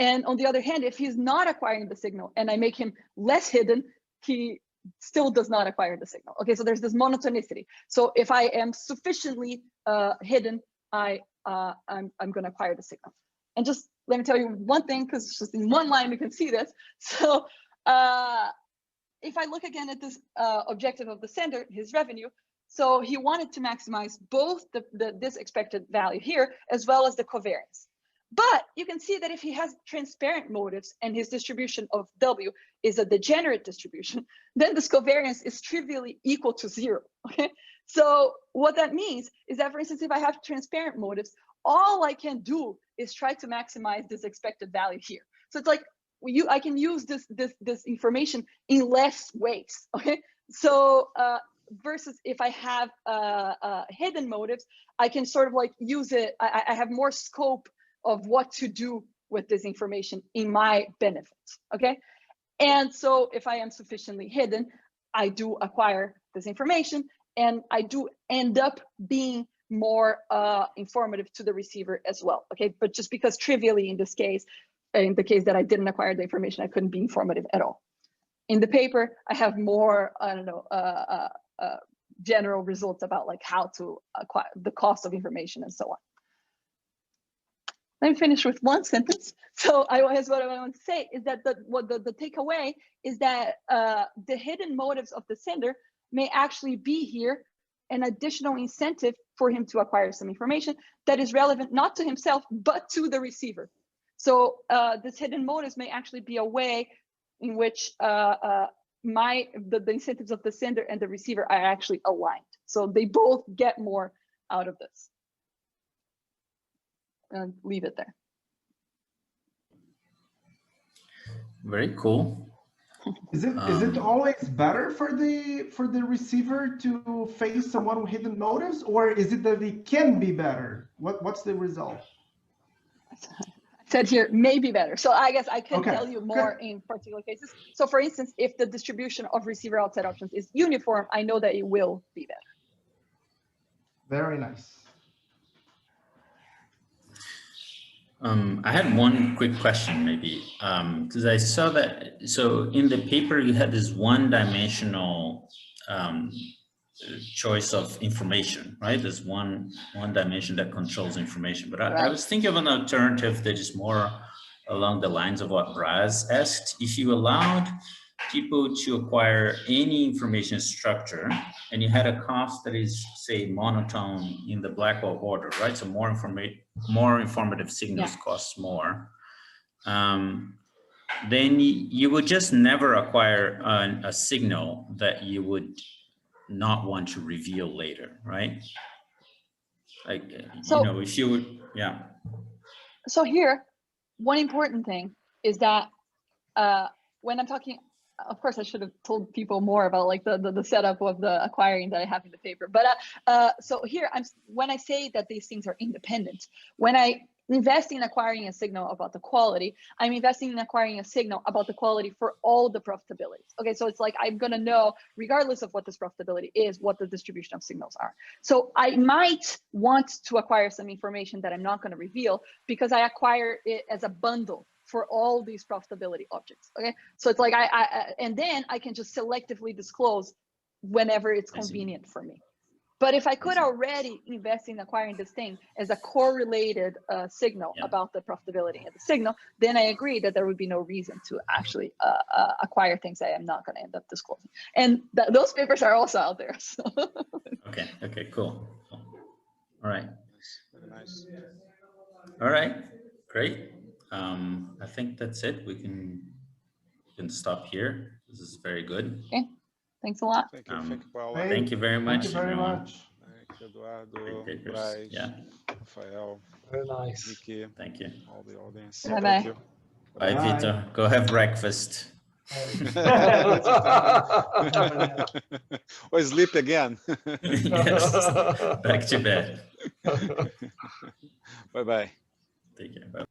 And on the other hand, if he's not acquiring the signal and I make him less hidden, he still does not acquire the signal. Okay, so there's this monotonicity. So if I am sufficiently hidden, I'm going to acquire the signal. And just let me tell you one thing, because it's just in one line you can see this. So if I look again at this objective of the sender, his revenue, So he wanted to maximize both this expected value here as well as the covariance. But you can see that if he has transparent motives and his distribution of W is a degenerate distribution, then this covariance is trivially equal to 0. Okay. So what that means is that, for instance, if I have transparent motives, all I can do is try to maximize this expected value here. So it's like I can use this information in less ways. Okay. So versus if I have hidden motives, I can sort of like use it. I have more scope of what to do with this information in my benefit. Okay. And so if I am sufficiently hidden, I do acquire this information, and I do end up being more informative to the receiver as well. Okay. But just because trivially in this case, in the case that I didn't acquire the information, I couldn't be informative at all. In the paper, I have more, I don't know, general results about like how to acquire the cost of information and so on. Let me finish with one sentence. So what I want to say is that the takeaway is that the hidden motives of the sender may actually be here an additional incentive for him to acquire some information that is relevant not to himself, but to the receiver. So this hidden motives may actually be a way in which the incentives of the sender and the receiver are actually aligned. So they both get more out of this. And leave it there. Very cool. Is it always better for the receiver to face someone with hidden motives, or is it that it can be better? What's the result? I said here maybe better. So I guess I can tell you more in particular cases. So for instance, if the distribution of receiver outside options is uniform, I know that it will be better. Very nice. I had one quick question, maybe, because I saw that. So in the paper, you had this one-dimensional choice of information, right? There's one dimension that controls information. But I was thinking of an alternative that is more along the lines of what Braz asked. If you allowed people to acquire any information structure, and you had a cost that is, say, monotone in the Blackwell order, right? So more informative signals cost more. Then you would just never acquire a signal that you would not want to reveal later, right? Like, so, you know, if you would, So here, one important thing is that when I'm talking, of course, I should have told people more about like the setup of the acquiring that I have in the paper. But so here, when I say that these things are independent, when I invest in acquiring a signal about the quality, I'm investing in acquiring a signal about the quality for all the profitabilities. Okay, so it's like I'm gonna know, regardless of what this profitability is, what the distribution of signals are. So I might want to acquire some information that I'm not gonna reveal because I acquire it as a bundle for all these profitability objects. Okay, so it's like and then I can just selectively disclose whenever it's convenient for me. But if I could already invest in acquiring this thing as a correlated signal about the profitability of the signal, then I agree that there would be no reason to actually acquire things I am not going to end up disclosing. And those papers are also out there. So. Okay, cool. All right. Very nice. All right, great. I think that's it. We can stop here. This is very good. Okay. Thanks a lot. Thank you, Paula. Thank you very much. Thank you very much. Thank you, Eduardo, Bryce, Rafael, very nice. Nikki. Thank you. All the audience. Bye-bye. Thank you. Bye, Vitor. Go have breakfast. Or sleep again. Yes. Back to bed. Bye-bye. Take care. Bye.